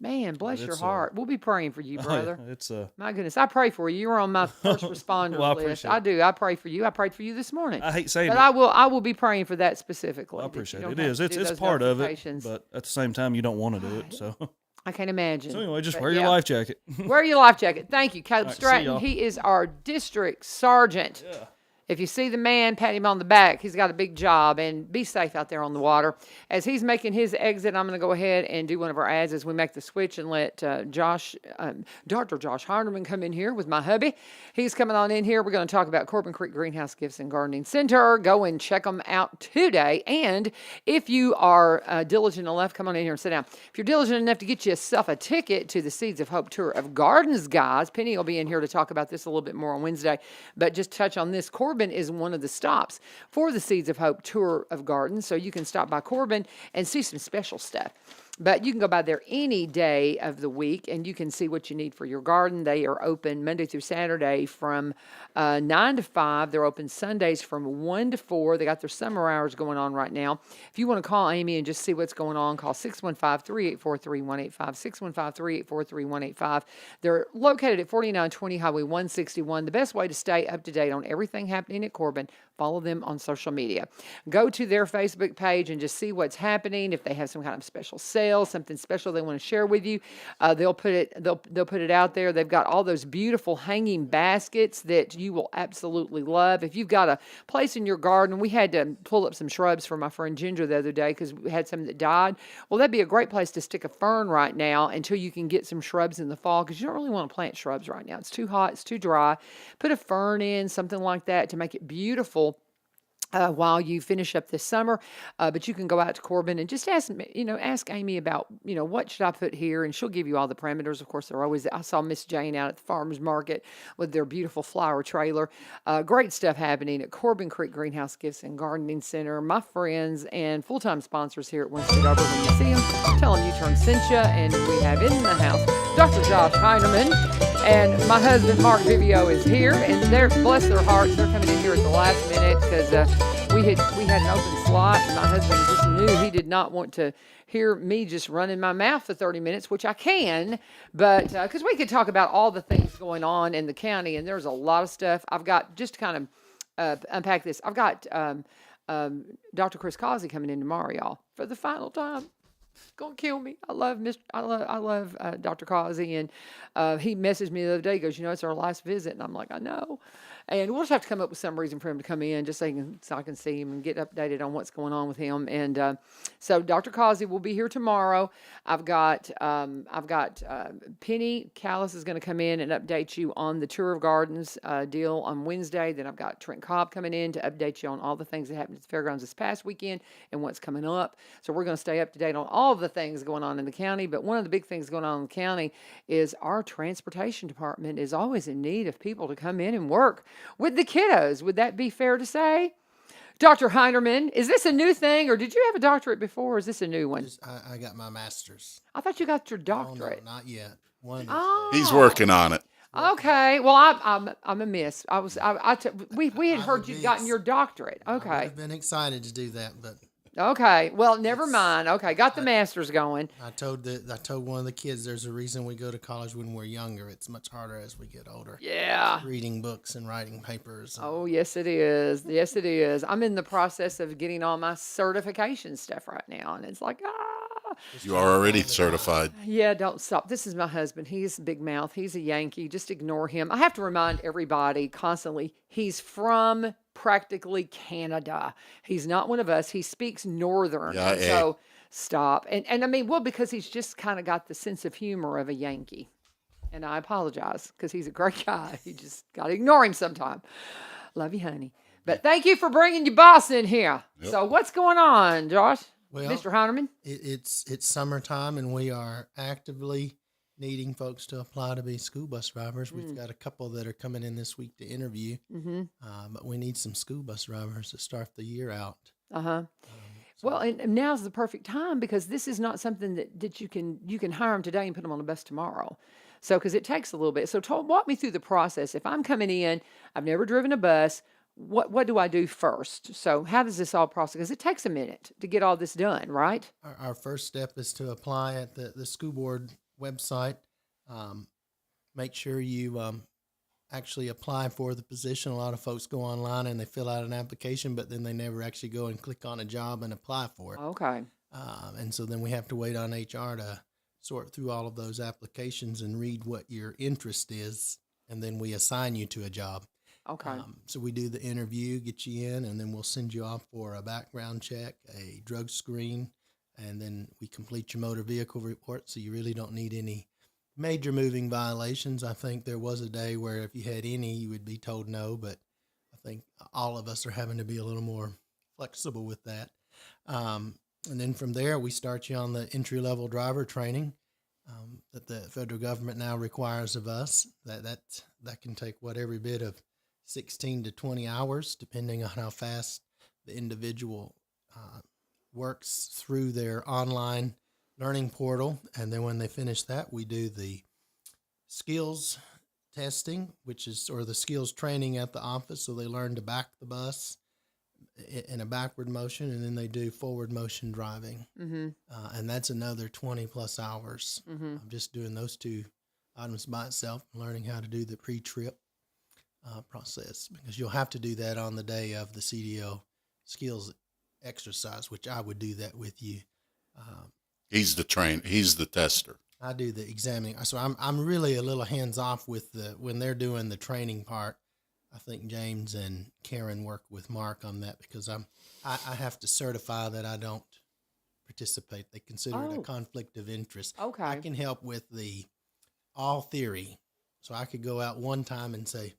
Man, bless your it's, heart. We'll be praying for you, brother. Oh, yeah, it's My goodness, I pray for you. You were on my first responder Well, I list. appreciate I it. do. I pray for you. I prayed for you this morning. I hate saying But it. I will be praying for that specifically. I appreciate that you it. don't It have is. to do It's those part of it. notifications. But at the same time, you don't want to do it. So. I can't imagine. So anyway, just But wear your life jacket. Wear your life jacket. Thank you, Kaleb right, see Stratton. y'all. He is our district sergeant. Yeah. If you see the man, pat him on the back. He's got a big job, and be safe out there on the water. As he's making his exit, I'm going to go ahead and do one of our ads as we make the switch and let Dr. Josh Hinerman come in here with my hubby. He's coming on in here. We're going to talk about Corbin Creek Greenhouse Gifts and Gardening Center. Go and check them out today. And if you are diligent enough, come on in here and sit down. If you're diligent enough to get yourself a ticket to the Seeds of Hope Tour of Gardens, guys, Penny will be in here to talk about this a little bit more on Wednesday. But just touch on this. Corbin is one of the stops for the Seeds of Hope Tour of Gardens, so you can stop by Corbin and see some special stuff. But you can go by there any day of the week, and you can see what you need for your garden. They are open Monday through Saturday from 9 to 5. They're open Sundays from 1 to 4. They got their summer hours going on right now. If you want to call Amy and just see what's going on, call 615-384-3185, 615-384-3185. They're located at 4920 Highway 161. The best way to stay up to date on everything happening at Corbin, follow them on social media. Go to their Facebook page and just see what's happening. If they have some kind of special sale, something special they want to share with you, they'll put it out there. They've got all those beautiful hanging baskets that you will absolutely love. If you've got a place in your garden, we had to pull up some shrubs for my friend Ginger the other day because we had some that died. Well, that'd be a great place to stick a fern right now until you can get some shrubs in the fall, because you don't really want to plant shrubs right now. It's too hot, it's too dry. Put a fern in, something like that, to make it beautiful while you finish up this summer. But you can go out to Corbin and just ask Amy about, what should I put here? And she'll give you all the parameters. Of course, I saw Miss Jane out at the farmer's market with their beautiful flower trailer. Great stuff happening at Corbin Creek Greenhouse Gifts and Gardening Center. My friends and full-time sponsors here at One Street Over. When you see them, tell them U-Turn sent you. And we have in the house Dr. Josh Hinerman. And my husband, Mark Vivio, is here. And bless their hearts, they're coming in here at the last minute because we had an open slot, and my husband just knew he did not want to hear me just running my mouth for 30 minutes, which I can, but because we could talk about all the things going on in the county, and there's a lot of stuff. I've got, just to kind of unpack this, I've got Dr. Chris Causey coming in tomorrow, y'all, for the final time. Gonna kill me. I love Dr. Causey, and he messaged me the other day. He goes, it's our last visit, and I'm like, I know. And we'll just have to come up with some reason for him to come in, just so I can see him and get updated on what's going on with him. And so Dr. Causey will be here tomorrow. I've got Penny Callis is going to come in and update you on the Tour of Gardens deal on Wednesday. Then I've got Trent Cobb coming in to update you on all the things that happened at the fairgrounds this past weekend and what's coming up. So we're going to stay up to date on all all of the things going on in the county, but one of the big things going on in the county is our transportation department is always in need of people to come in and work with the kiddos. Would that be fair to say? Dr. Hinerman, is this a new thing, or did you have a doctorate before, or is this a new one? I got my master's. I thought you got your Oh, doctorate. no, not yet. One of these Oh. days. He's working on it. Okay. Well, I'm a miss. We had heard you'd gotten your doctorate. I would Okay. have been excited to do that, but Okay. Well, never mind. Okay. Got the master's going. I told one of the kids there's a reason we go to college when we're younger. It's much harder as we get older. Yeah. Reading books and writing papers. And Oh, yes, it is. Yes, it is. I'm in the process of getting all my certification stuff right now, and it's like, You are already certified. yeah, don't stop. This is my husband. He's big mouth. He's a Yankee. Just ignore him. I have to remind everybody constantly, he's from practically Canada. He's not one of us. He speaks Northern. Yeah, So stop. And I mean, well, because he's just kind of got the sense of humor of a Yankee. And I apologize because he's a great guy. You just got to ignore him sometime. Love you, honey. But thank you for bringing your boss in here. Yep. So what's going on, Josh? Well, Mr. Heineman? it's summertime and we are actively needing folks to apply to be school bus drivers. We've got a couple that are coming in this week to interview, but we need some school bus drivers to start the year out. Well, and now's the perfect time because this is not something that you can hire them today and put them on the bus tomorrow. So, because it takes a little bit. So, walk me through the process. If I'm coming in, I've never driven a bus. What do I do first? So, how does this all process? Because it takes a minute to get all this done, right? Our first step is to apply at the school board website. Make sure you actually apply for the position. A lot of folks go online and they fill out an application, but then they never actually go and click on a job and apply for it. Okay. And so then we have to wait on HR to sort through all of those applications and read what your interest is, and then we assign you to a job. Okay. So we do the interview, get you in, and then we'll send you off for a background check, a drug screen, and then we complete your motor vehicle report. So you really don't need any major moving violations. I think there was a day where if you had any, you would be told no, but I think all of us are having to be a little more flexible with that. And then from there, we start you on the entry-level driver training that the federal government now requires of us. That can take every bit of 16 to 20 hours, depending on how fast the individual works through their online learning portal. And then when they finish that, we do the skills testing, or the skills training at the office. So they learn to back the bus in a backward motion, and then they do forward motion driving. And that's another 20 plus hours. I'm just doing those two items by itself, learning how to do the pre-trip process, because you'll have to do that on the day of the CDL skills exercise, which I would do that with you. He's the tester. I do the examining. So I'm really a little hands off with when they're doing the training part. I think James and Karen work with Mark on that because I have to certify that I don't participate. They consider it a conflict of interest. Okay. I can help with all theory. So I could go out one time and say,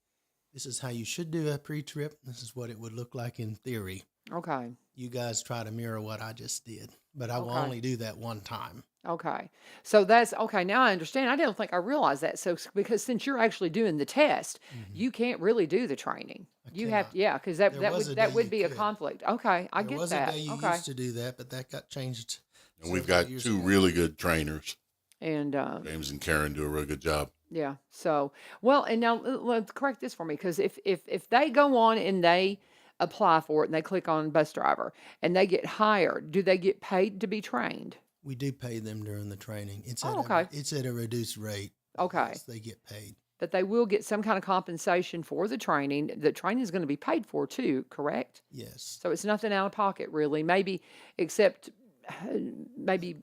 this is how you should do a pre-trip. This is what it would look like in theory. Okay. You guys try to mirror what I just did, but I will only do that one time. Okay. So that's okay. Now I understand. I don't think I realized that. So, because since you're actually doing the test, you can't really do the training. You have, because that would be a conflict. Okay. I get that. There was a day you used to do that, but that got changed. And we've got two really good trainers. And James and Karen do a really good job. yeah. So, well, and now let's correct this for me, because if they go on and they apply for it and they click on bus driver and they get hired, do they get paid to be trained? We do pay them during the training. It's at a reduced rate. Okay. Yes, they get paid. But they will get some kind of compensation for the training. The training is going to be paid for too, correct? Yes. So it's nothing out of pocket really, maybe except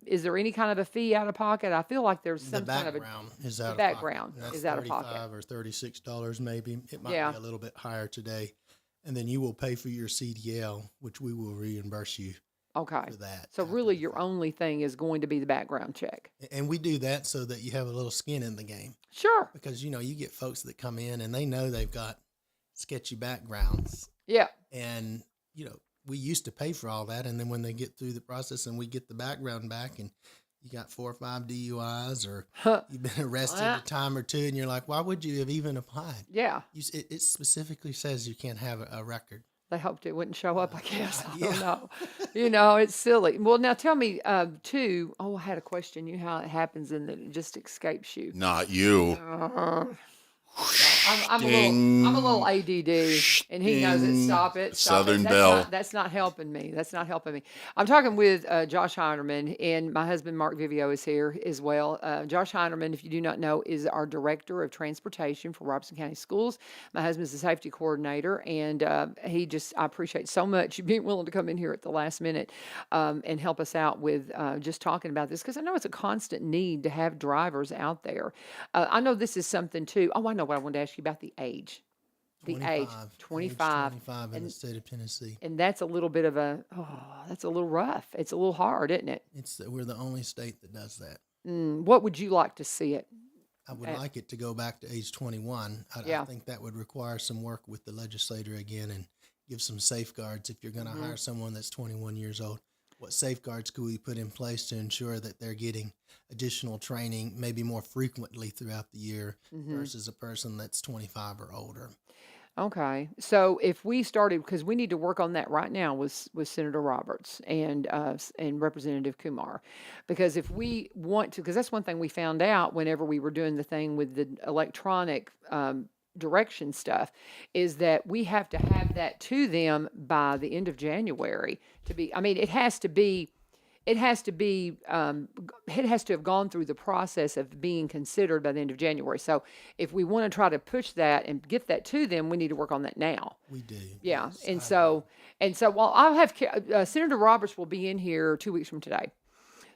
is there any kind of a fee out of pocket? I feel like there's some kind of is out of background pocket. is out of pocket. $35 or $36 maybe. It might be a little bit higher today. And then you will pay for your CDL, which we will reimburse you. Okay. For that. So really your only thing is going to be the background check. And we do that so that you have a little skin in the game. Sure. Because, you get folks that come in and they know they've got sketchy backgrounds. Yeah. And, we used to pay for all that, and then when they get through the process and we get the background back, and you got 4 or 5 DUIs, or you've been arrested a time or two, and you're like, why would you have even applied? Yeah. It specifically says you can't have a record. They hoped it wouldn't show up, I guess. I Yeah. don't know. It's silly. Well, now tell me, too. Oh, I had a question. You know how it happens and that it just escapes you. Not you. I'm a little ADD, and he knows it. Stop it. Stop Southern it. Belle. That's not helping me. That's not helping me. I'm talking with Josh Hinerman, and my husband Mark Vivio is here as well. Josh Hinerman, if you do not know, is our director of transportation for Robeson County Schools. My husband's the safety coordinator, and I appreciate so much you being willing to come in here at the last minute and help us out with just talking about this, because I know it's a constant need to have drivers out there. I know this is something too. Oh, I know what I wanted to ask you about the age. The age, 25. 25 in the state of Tennessee. And that's a little bit of that's a little rough. It's a little hard, isn't it? We're the only state that does that. What would you like to see it? I would like it to go back to age 21. I think that would require some work with the legislator again, and give some safeguards. If you're going to hire someone that's 21 years old, what safeguards could we put in place to ensure that they're getting additional training, maybe more frequently throughout the year, versus a person that's 25 or older? Okay. So if we started, because we need to work on that right now with Senator Roberts and Representative Kumar, because if we want to, because that's one thing we found out whenever we were doing the thing with the electronic direction stuff, is that we have to have that to them by the end of January to be. I mean, it has to have gone through the process of being considered by the end of January. So if we want to try to push that and get that to them, we need to work on that now. We do. Yeah. Yes, And I so while I'll have Senator Roberts will be in here 2 weeks from today.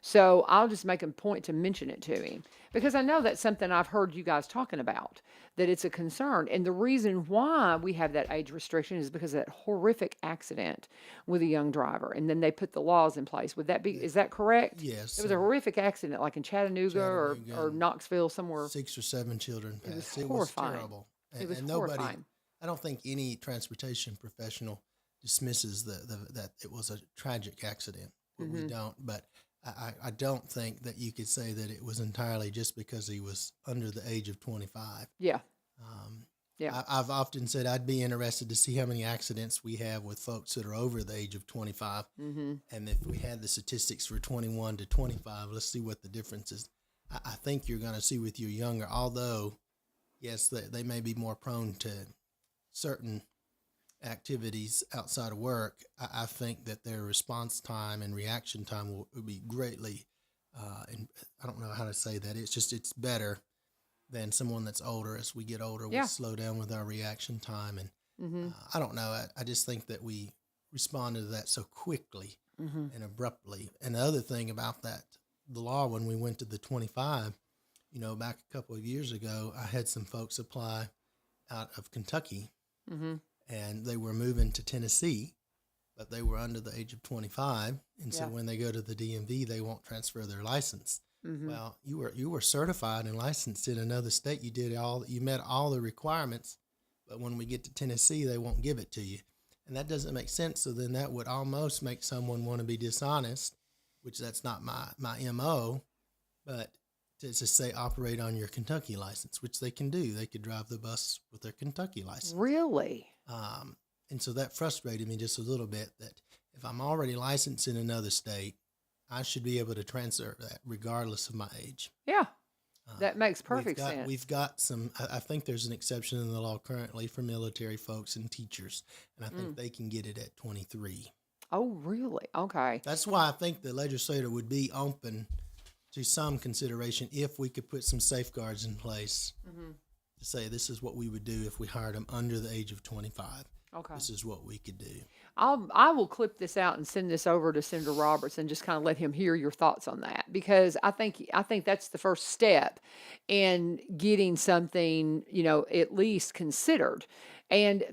So I'll just make a point to mention it to him, because I know that's something I've heard you guys talking about, that it's a concern. And the reason why we have that age restriction is because of that horrific accident with a young driver. And then they put the laws in place. Would that be, is that correct? Yes. It was a horrific accident, like in Chattanooga or Knoxville, somewhere. 6 or 7 children passed. It was horrifying. terrible. It was nobody, horrifying. I don't think any transportation professional dismisses that it was a tragic accident. We don't, but I don't think that you could say that it was entirely just because he was under the age of 25. Yeah. I've often said I'd be interested to see how many accidents we have with folks that are over the age of 25. And if we had the statistics for 21 to 25, let's see what the difference is. I think you're going to see with your younger, although, yes, they may be more prone to certain activities outside of work. I think that their response time and reaction time will be greatly, and I don't know how to say that. It's better than someone that's older. As we get older, we slow down with our reaction time. And I don't know. I just think that we responded to that so quickly and abruptly. And the other thing about that, the law, when we went to the 25, back a couple of years ago, I had some folks apply out of Kentucky. And they were moving to Tennessee, but they were under the age of 25. And so when they go to the DMV, they won't transfer their license. Well, you were certified and licensed in another state. You met all the requirements, but when we get to Tennessee, they won't give it to you. And that doesn't make sense. So then that would almost make someone want to be dishonest, which that's not my MO, but to say operate on your Kentucky license, which they can do. They could drive the bus with their Kentucky license. Really? And so that frustrated me just a little bit, that if I'm already licensed in another state, I should be able to transfer that regardless of my age. Yeah. That makes perfect sense. We've got some, I think there's an exception in the law currently for military folks and teachers, and I think they can get it at 23. Oh, really? Okay. That's why I think the legislator would be open to some consideration if we could put some safeguards in place to say this is what we would do if we hired them under the age of 25. Okay. This is what we could do. I will clip this out and send this over to Senator Roberts and just kind of let him hear your thoughts on that, because I think that's the first step in getting something, at least considered. And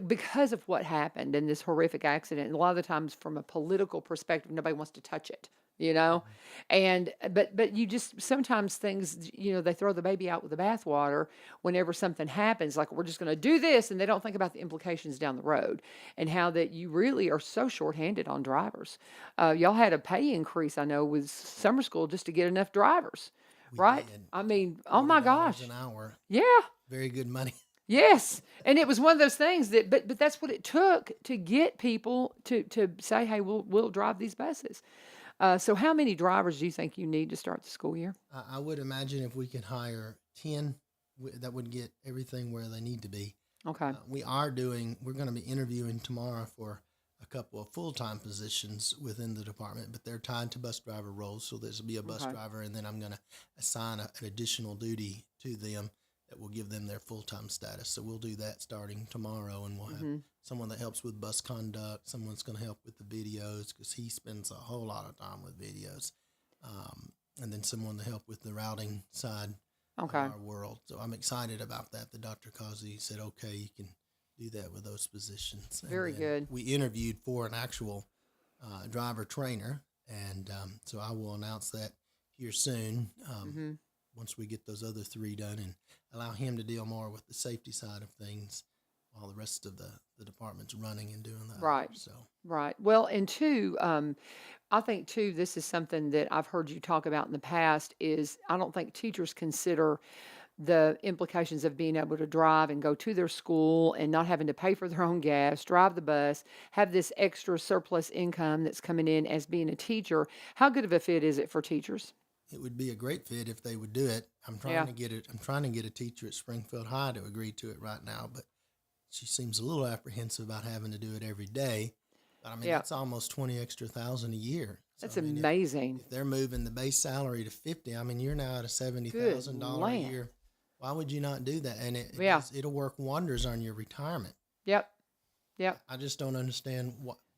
because of what happened in this horrific accident, a lot of the times from a political perspective, nobody wants to touch it. you know? And but you just sometimes things, they throw the baby out with the bathwater whenever something happens, like we're just going to do this, and they don't think about the implications down the road and how that you really are so shorthanded on drivers. Y'all had a pay increase, I know, with summer school just to get enough drivers, We right? did. I mean, oh my gosh. an hour. Yeah. Very good money. Yes, and it was one of those things that, but that's what it took to get people to say, hey, we'll drive these buses. So how many drivers do you think you need to start the school year? I would imagine if we could hire 10, that would get everything where they need to be. Okay. We're going to be interviewing tomorrow for a couple of full-time positions within the department, but they're tied to bus driver roles. So there's will be a bus driver, and then I'm going to assign an additional duty to them that will give them their full-time status. So we'll do that starting tomorrow, and we'll have someone that helps with bus conduct. Someone's going to help with the videos because he spends a whole lot of time with videos. And then someone to help with the routing side of our world. So I'm excited about that. The Dr. Causey said, okay, you can do that with those positions. Very good. We interviewed for an actual driver trainer, and so I will announce that here soon once we get those other 3 done and allow him to deal more with the safety side of things while the rest of the department's running and doing that. Right. So Right. Well, and two, I think too, this is something that I've heard you talk about in the past is I don't think teachers consider the implications of being able to drive and go to their school and not having to pay for their own gas, drive the bus, have this extra surplus income that's coming in as being a teacher. How good of a fit is it for teachers? it would be a great fit if they would do it. I'm trying to get it. I'm trying to get a teacher at Springfield High to agree to it right now, but she seems a little apprehensive about having to do it every day. But I mean, that's almost 20 extra thousand a year. So, That's I mean, amazing. If they're moving the base salary to 50, I mean, you're now at a $70,000 a year. Why would you not do that? And it'll work wonders on your retirement. Yep. I just don't understand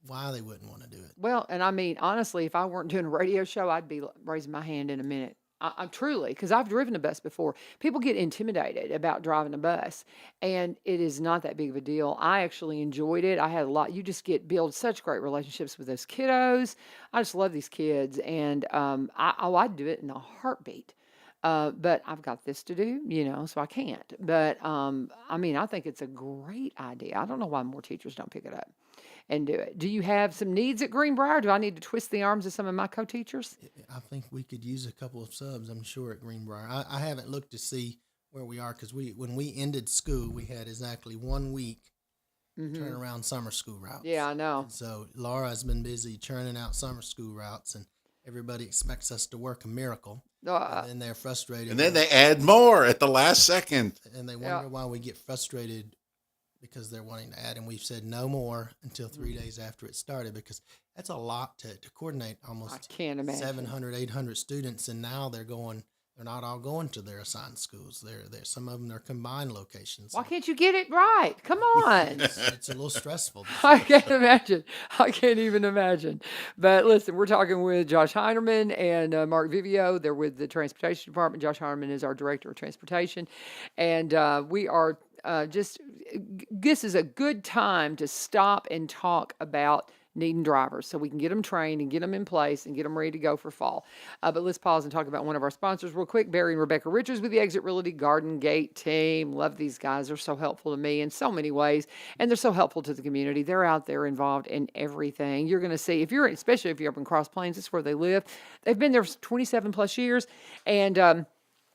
why they wouldn't want to do it. Well, and I mean, honestly, if I weren't doing a radio show, I'd be raising my hand in a minute. I'm truly, because I've driven a bus before. People get intimidated about driving a bus, and it is not that big of a deal. I actually enjoyed it. I had a lot. You just build such great relationships with those kiddos. I just love these kids, and I'd do it in a heartbeat. But I've got this to do, so I can't. But I mean, I think it's a great idea. I don't know why more teachers don't pick it up and do it. Do you have some needs at Greenbrier? Do I need to twist the arms of some of my co-teachers? I think we could use a couple of subs, I'm sure, at Greenbrier. I haven't looked to see where we are because when we ended school, we had exactly 1 week to turn around summer school routes. Yeah, I know. And so Laura's been busy churning out summer school routes, and everybody expects us to work a miracle. And then they're frustrated. And then they add more at the last second. And they wonder why we get frustrated because they're wanting to add. And we've said no more until 3 days after it started because that's a lot to coordinate almost I can't imagine. 700, 800 students. And now they're not all going to their assigned schools. Some of them are combined locations. Why can't you get it right? Come on. It's a little stressful. I can't imagine. I can't even imagine. But listen, we're talking with Josh Hinerman and Mark Vivio. They're with the Transportation Department. Josh Hinerman is our Director of Transportation. And we are this is a good time to stop and talk about needing drivers so we can get them trained and get them in place and get them ready to go for fall. But let's pause and talk about one of our sponsors real quick. Barry and Rebecca Richards with the Exit Realty Garden Gate team. Love these guys. They're so helpful to me in so many ways, and they're so helpful to the community. They're out there involved in everything. You're going to see, especially if you're up in Cross Plains, that's where they live. They've been there for 27 plus years, and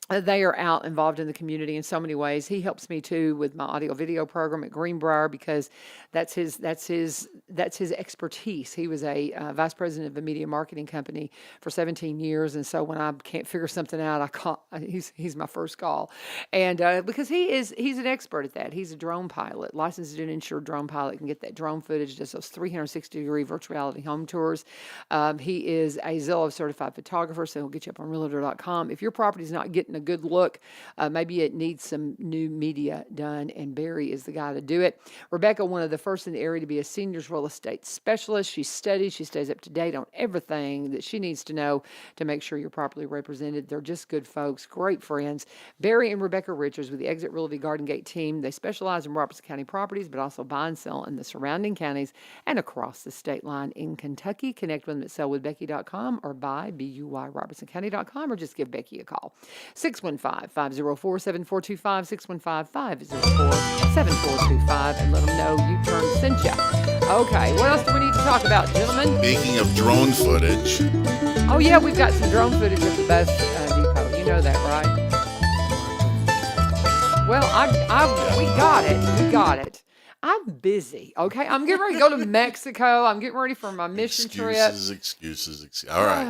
they are out involved in the community in so many ways. He helps me too with my audio video program at Greenbrier because that's his expertise. He was a vice president of a media marketing company for 17 years, and so when I can't figure something out, he's my first call, and because he's an expert at that. He's a drone pilot, licensed and insured drone pilot, can get that drone footage, does those 360-degree virtual reality home tours. He is a Zillow certified photographer, so he'll get you up on realtor.com. If your property's not getting getting a good look. Maybe it needs some new media done, and Barry is the guy to do it. Rebecca, one of the first in the area to be a seniors real estate specialist. She studies, she stays up to date on everything that she needs to know to make sure you're properly represented. They're just good folks, great friends. Barry and Rebecca Richards with the Exit Realty Garden Gate team. They specialize in Robertson County properties, but also buy and sell in the surrounding counties and across the state line in Kentucky. Connect with them at sellwithbecky.com or buy, B-U-Y, robertsoncounty.com, or just give Becky a call. 615-504-7425, 615-504-7425, and let them know U-Turn sent you. Okay, what else do we need to talk about, gentlemen? Speaking of drone footage, Oh, yeah, we've got some drone footage at the bus depot. You know that, right? Well, we got it. We got it. I'm busy, okay? I'm getting ready to go to Mexico. I'm getting ready for my mission trip. excuses. All right.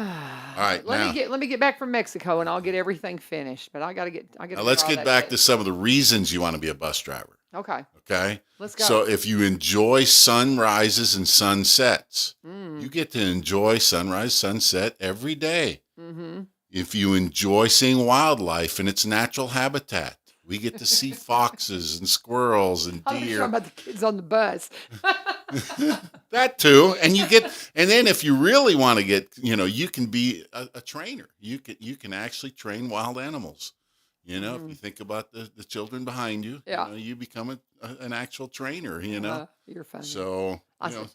All right. Let me get back from Mexico, and I'll get everything finished. But I got to get. Now let's get back to some of the reasons you want to be a bus driver. Okay. Okay. Let's go. So if you enjoy sunrises and sunsets, you get to enjoy sunrise, sunset every day. Mm-hmm. If you enjoy seeing wildlife in its natural habitat, we get to see foxes and squirrels and I'm deer. talking about the kids on the bus. That too, and then if you really want to get, you can be a trainer. You can actually train wild animals. If you think about the children behind you, Yeah. You become an actual trainer. You're funny. So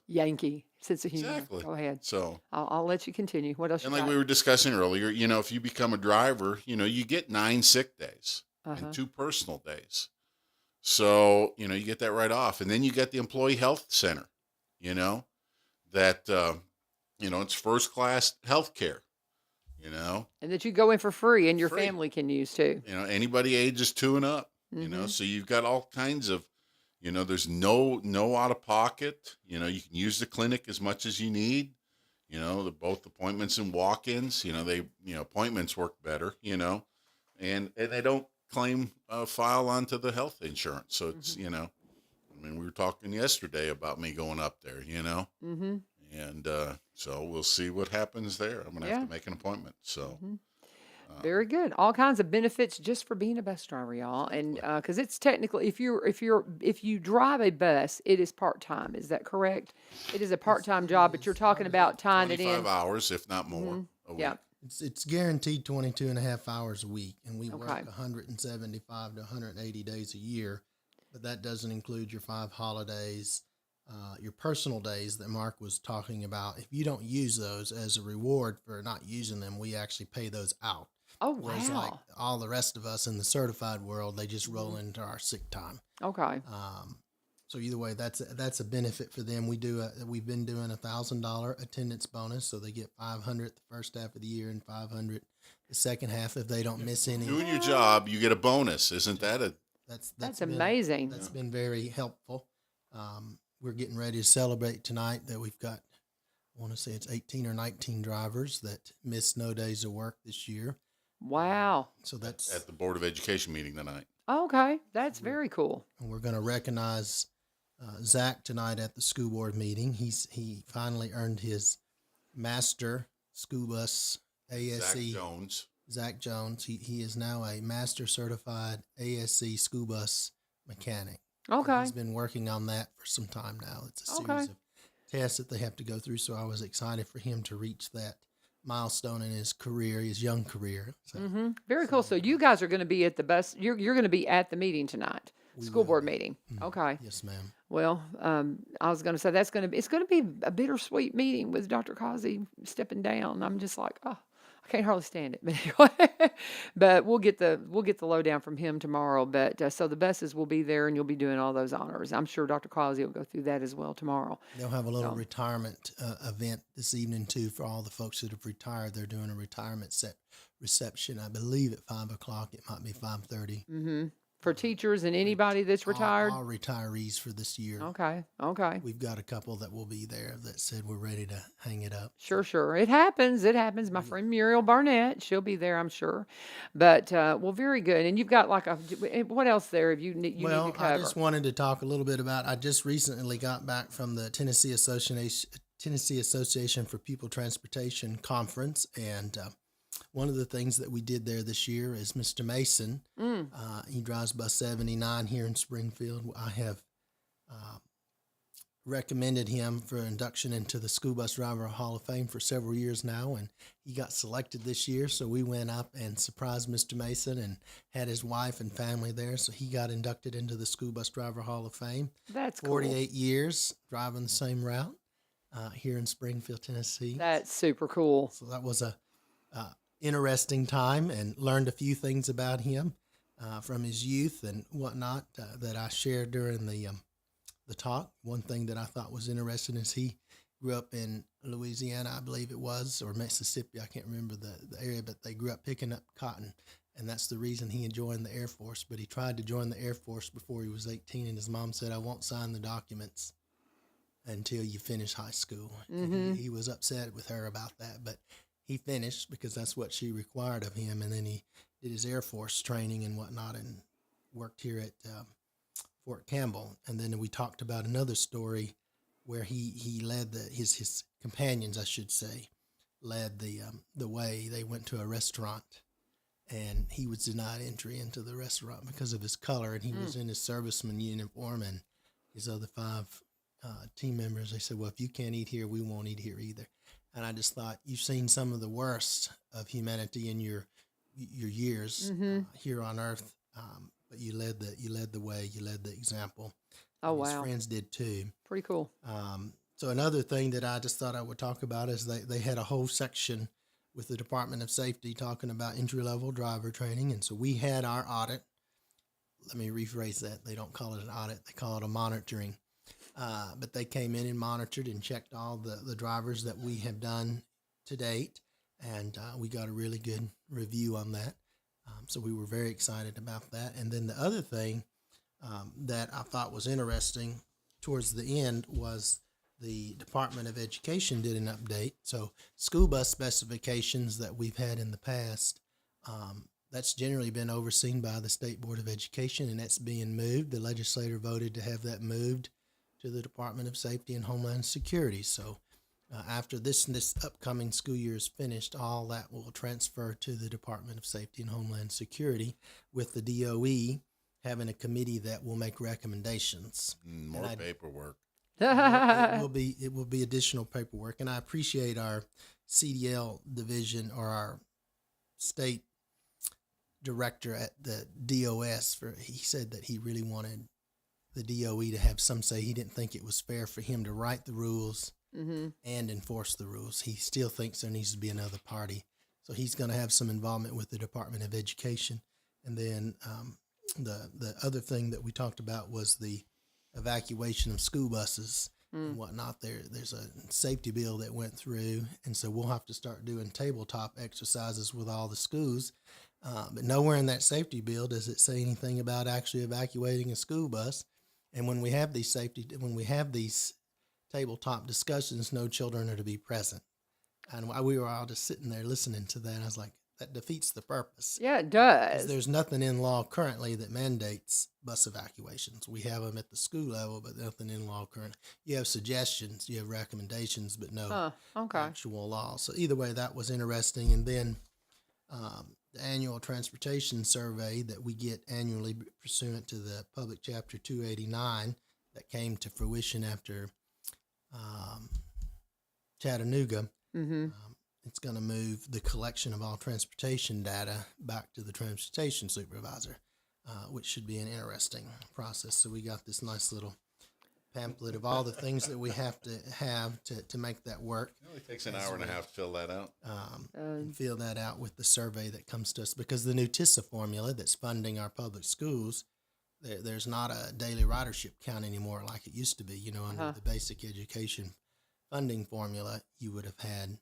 Yankee sense of humor. exactly. Go ahead. So I'll let you continue. What else? and You like got? we were discussing earlier, if you become a driver, you get 9 sick days and 2 personal days. So you get that right off, and then you get the employee health center. That it's first class health care. And that you go in for free, and your Free. family can use too. Anybody ages 2 and up, so you've got all kinds of, there's no out of pocket, you can use the clinic as much as you need, both appointments and walk-ins, appointments work better, and they don't claim file onto the health insurance. So it's, we were talking yesterday about me going up there, and so we'll see what happens there. I'm going to have to make an appointment. So Very good. All kinds of benefits just for being a bus driver, y'all. And because it's technically, if you drive a bus, it is part-time. Is that correct? It is a part-time job, but you're talking about tying it in. 25 hours, if not more, a week. Yeah. It's guaranteed 22 and a half hours a week, and we work Okay. 175 to 180 days a year, but that doesn't include your 5 holidays, your personal days that Mark was talking about. If you don't use those as a reward for not using them, we actually pay those out. Oh, Whereas like wow. all the rest of us in the certified world, they just roll into our sick time. Okay. So either way, that's a benefit for them. We've been doing $1,000 attendance bonus, so they get 500 the first half of the year and 500 the second half if they don't miss any. Doing your job, you get a bonus. Isn't that That's been- amazing. That's been very helpful. We're getting ready to celebrate tonight that we've got, I want to say it's 18 or 19 drivers that missed no days of work this year. Wow. So that's, at the Board of Education meeting tonight? Okay. That's very cool. and we're going to recognize Zach tonight at the school board meeting. He finally earned his master school bus ASC. Zach Jones. He is now a master certified ASC school bus mechanic. Okay. He's been working on that for some time now. It's a Okay. series of tests that they have to go through. So I was excited for him to reach that milestone in his career, his young career. So Very cool. So you guys are going to be at the bus. You're going to be at the meeting tonight, school board meeting. Okay. yes, ma'am. Well, I was going to say it's going to be a bittersweet meeting with Dr. Causey stepping down. I'm just like, oh, I can't hardly stand it. But anyway, but we'll get the lowdown from him tomorrow. But so the buses will be there, and you'll be doing all those honors. I'm sure Dr. Causey will go through that as well tomorrow. They'll have a little retirement event this evening too for all the folks that have retired. They're doing a retirement reception, I believe, at 5:00. It might be 5:30. For teachers and anybody that's retired. All retirees for this year. Okay. Okay. We've got a couple that will be there that said we're ready to hang it up. Sure. It happens. My friend Muriel Barnett, she'll be there, I'm sure. But, well, very good. And you've got what else there you need to cover? I just wanted to talk a little bit about, I just recently got back from the Tennessee Association for People Transportation Conference, and one of the things that we did there this year is Mr. Mason. He drives bus 79 here in Springfield. I have recommended him for induction into the School Bus Driver Hall of Fame for several years now, and he got selected this year. So we went up and surprised Mr. Mason and had his wife and family there. So he got inducted into the School Bus Driver Hall of Fame. That's cool. 48 years driving the same route here in Springfield, Tennessee. That's super cool. So that was a interesting time, and learned a few things about him from his youth and whatnot that I shared during the talk. One thing that I thought was interesting is he grew up in Louisiana, I believe it was, or Mississippi. I can't remember the area, but they grew up picking up cotton, and that's the reason he joined the Air Force. But he tried to join the Air Force before he was 18, and his mom said, "I won't sign the documents until you finish high school." And he was upset with her about that, but he finished because that's what she required of him. And then he did his Air Force training and whatnot and worked here at Fort Campbell. And then we talked about another story where he led his companions, I should say, led the way. They went to a restaurant, and he was denied entry into the restaurant because of his color, and he was in his serviceman uniform, and his other 5 team members, they said, "Well, if you can't eat here, we won't eat here either." And I just thought, you've seen some of the worst of humanity in your years here on earth, but you led the way, you led the example. Oh, His wow. friends did too. Pretty cool. So another thing that I just thought I would talk about is they had a whole section with the Department of Safety talking about entry-level driver training. And so we had our audit. Let me rephrase that. They don't call it an audit. They call it a monitoring. But they came in and monitored and checked all the drivers that we have done to date. And we got a really good review on that. So we were very excited about that. And then the other thing that I thought was interesting towards the end was the Department of Education did an update. So school bus specifications that we've had in the past, that's generally been overseen by the State Board of Education, and that's being moved. The legislature voted to have that moved to the Department of Safety and Homeland Security. So after this upcoming school year is finished, all that will transfer to the Department of Safety and Homeland Security, with the DOE having a committee that will make recommendations. More paperwork. It will be additional paperwork, and I appreciate our CDL division, or our state director at the DOS, he said that he really wanted the DOE to have some say. He didn't think it was fair for him to write the rules and enforce the rules. He still thinks there needs to be another party. So he's going to have some involvement with the Department of Education. And then the other thing that we talked about was the evacuation of school buses and whatnot. There's a safety bill that went through, and so we'll have to start doing tabletop exercises with all the schools. But nowhere in that safety bill does it say anything about actually evacuating a school bus. And when we have these tabletop discussions, no children are to be present. And we were all just sitting there listening to that. I was like, that defeats the purpose. Yeah, it 'Cause does. there's nothing in law currently that mandates bus evacuations. We have them at the school level, but nothing in law currently. You have suggestions, you have recommendations, but no Okay. actual law. So either way, that was interesting. And then the annual transportation survey that we get annually pursuant to the Public Chapter 289 that came to fruition after Chattanooga. It's going to move the collection of all transportation data back to the transportation supervisor, which should be an interesting process. So we got this nice little pamphlet of all the things that we have to make that work. It only takes an hour and a half to fill that out. And fill that out with the survey that comes to us, because the new TISA formula that's funding our public schools, there's not a daily ridership count anymore like it used to be. Under the basic education funding formula, you would have had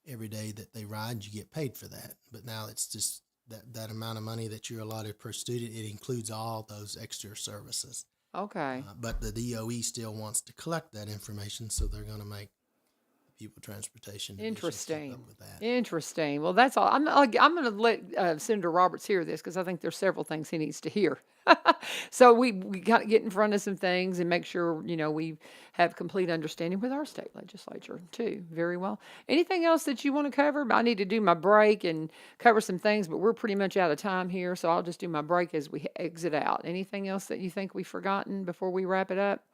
every day that they ride, you get paid for that. But now it's just that amount of money that you're allotted per student. It includes all those extra services. Okay. But the DOE still wants to collect that information, so they're going to make a Pupil Transportation Division step Interesting. up with that. Interesting. Well, that's all. I'm going to let Senator Roberts hear this because I think there's several things he needs to hear. So we got to get in front of some things and make sure, we have complete understanding with our state legislature too. Very well. Anything else that you want to cover? I need to do my break and cover some things, but we're pretty much out of time here. So I'll just do my break as we exit out. Anything else that you think we've forgotten before we wrap it up?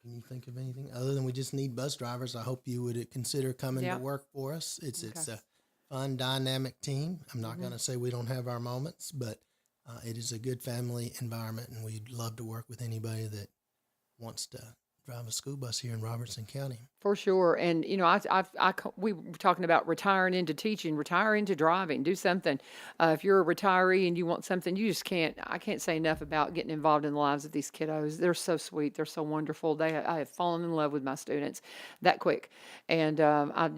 Can you think of anything other than we just need bus drivers? I hope you would consider coming to work for us. It's a fun, dynamic team. I'm not going to say we don't have our moments, but it is a good family environment, and we'd love to work with anybody that wants to drive a school bus here in Robertson County. For sure. And, we were talking about retiring into teaching, retire into driving, do something. If you're a retiree and you want something, I can't say enough about getting involved in the lives of these kiddos. They're so sweet. They're so wonderful. I have fallen in love with my students that quick. And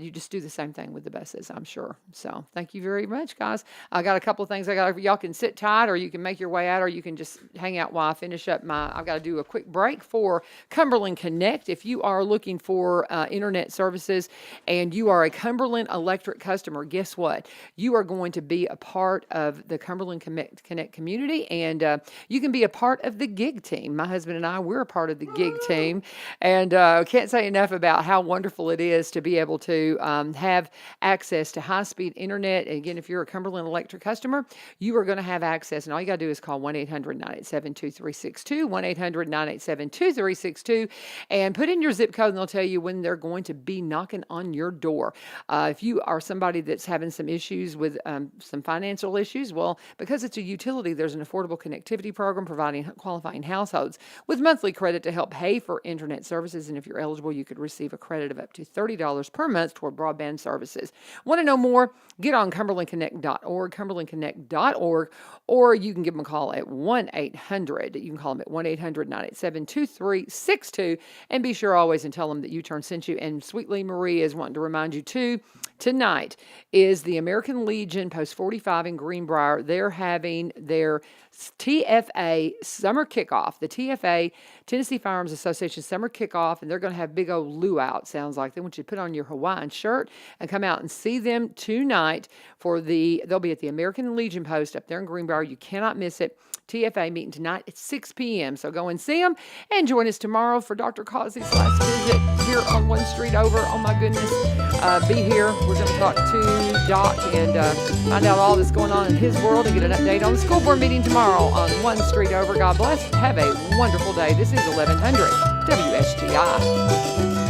you just do the same thing with the buses, I'm sure. So thank you very much, guys. I got a couple of things y'all can sit tight, or you can make your way out, or you can just hang out while I finish up I've got to do a quick break for Cumberland Connect. If you are looking for internet services and you are a Cumberland Electric customer, guess what? You are going to be a part of the Cumberland Connect community, and you can be a part of the gig team. My husband and I, we're a part of the gig team, and can't say enough about how wonderful it is to be able to have access to high-speed internet. And again, if you're a Cumberland Electric customer, you are going to have access, and all you got to do is call 1-800-987-2362, 1-800-987-2362, and put in your zip code, and they'll tell you when they're going to be knocking on your door. If you are somebody that's having some issues with some financial issues, well, because it's a utility, there's an affordable connectivity program providing qualifying households with monthly credit to help pay for internet services. And if you're eligible, you could receive a credit of up to $30 per month toward broadband services. Want to know more? Get on cumberlandconnect.org, cumberlandconnect.org, or you can give them a call at 1-800. You can call them at 1-800-987-2362, and be sure always and tell them that U-Turn sent you. And Sweetly Marie is wanting to remind you too, tonight is the American Legion Post 45 in Greenbrier. They're having their TFA summer kickoff, the TFA, Tennessee Firearms Association summer kickoff, and they're going to have big old luau, sounds like. They want you to put on your Hawaiian shirt and come out and see them tonight they'll be at the American Legion Post up there in Greenbrier. You cannot miss it. TFA meeting tonight at 6 p.m. So go and see them, and join us tomorrow for Dr. Causey's last visit here on One Street Over. Oh my goodness. Be here. We're going to talk to Doc and find out all that's going on in his world and get an update on the school board meeting tomorrow on One Street Over. God bless. Have a wonderful day. This is 1100 WSGI.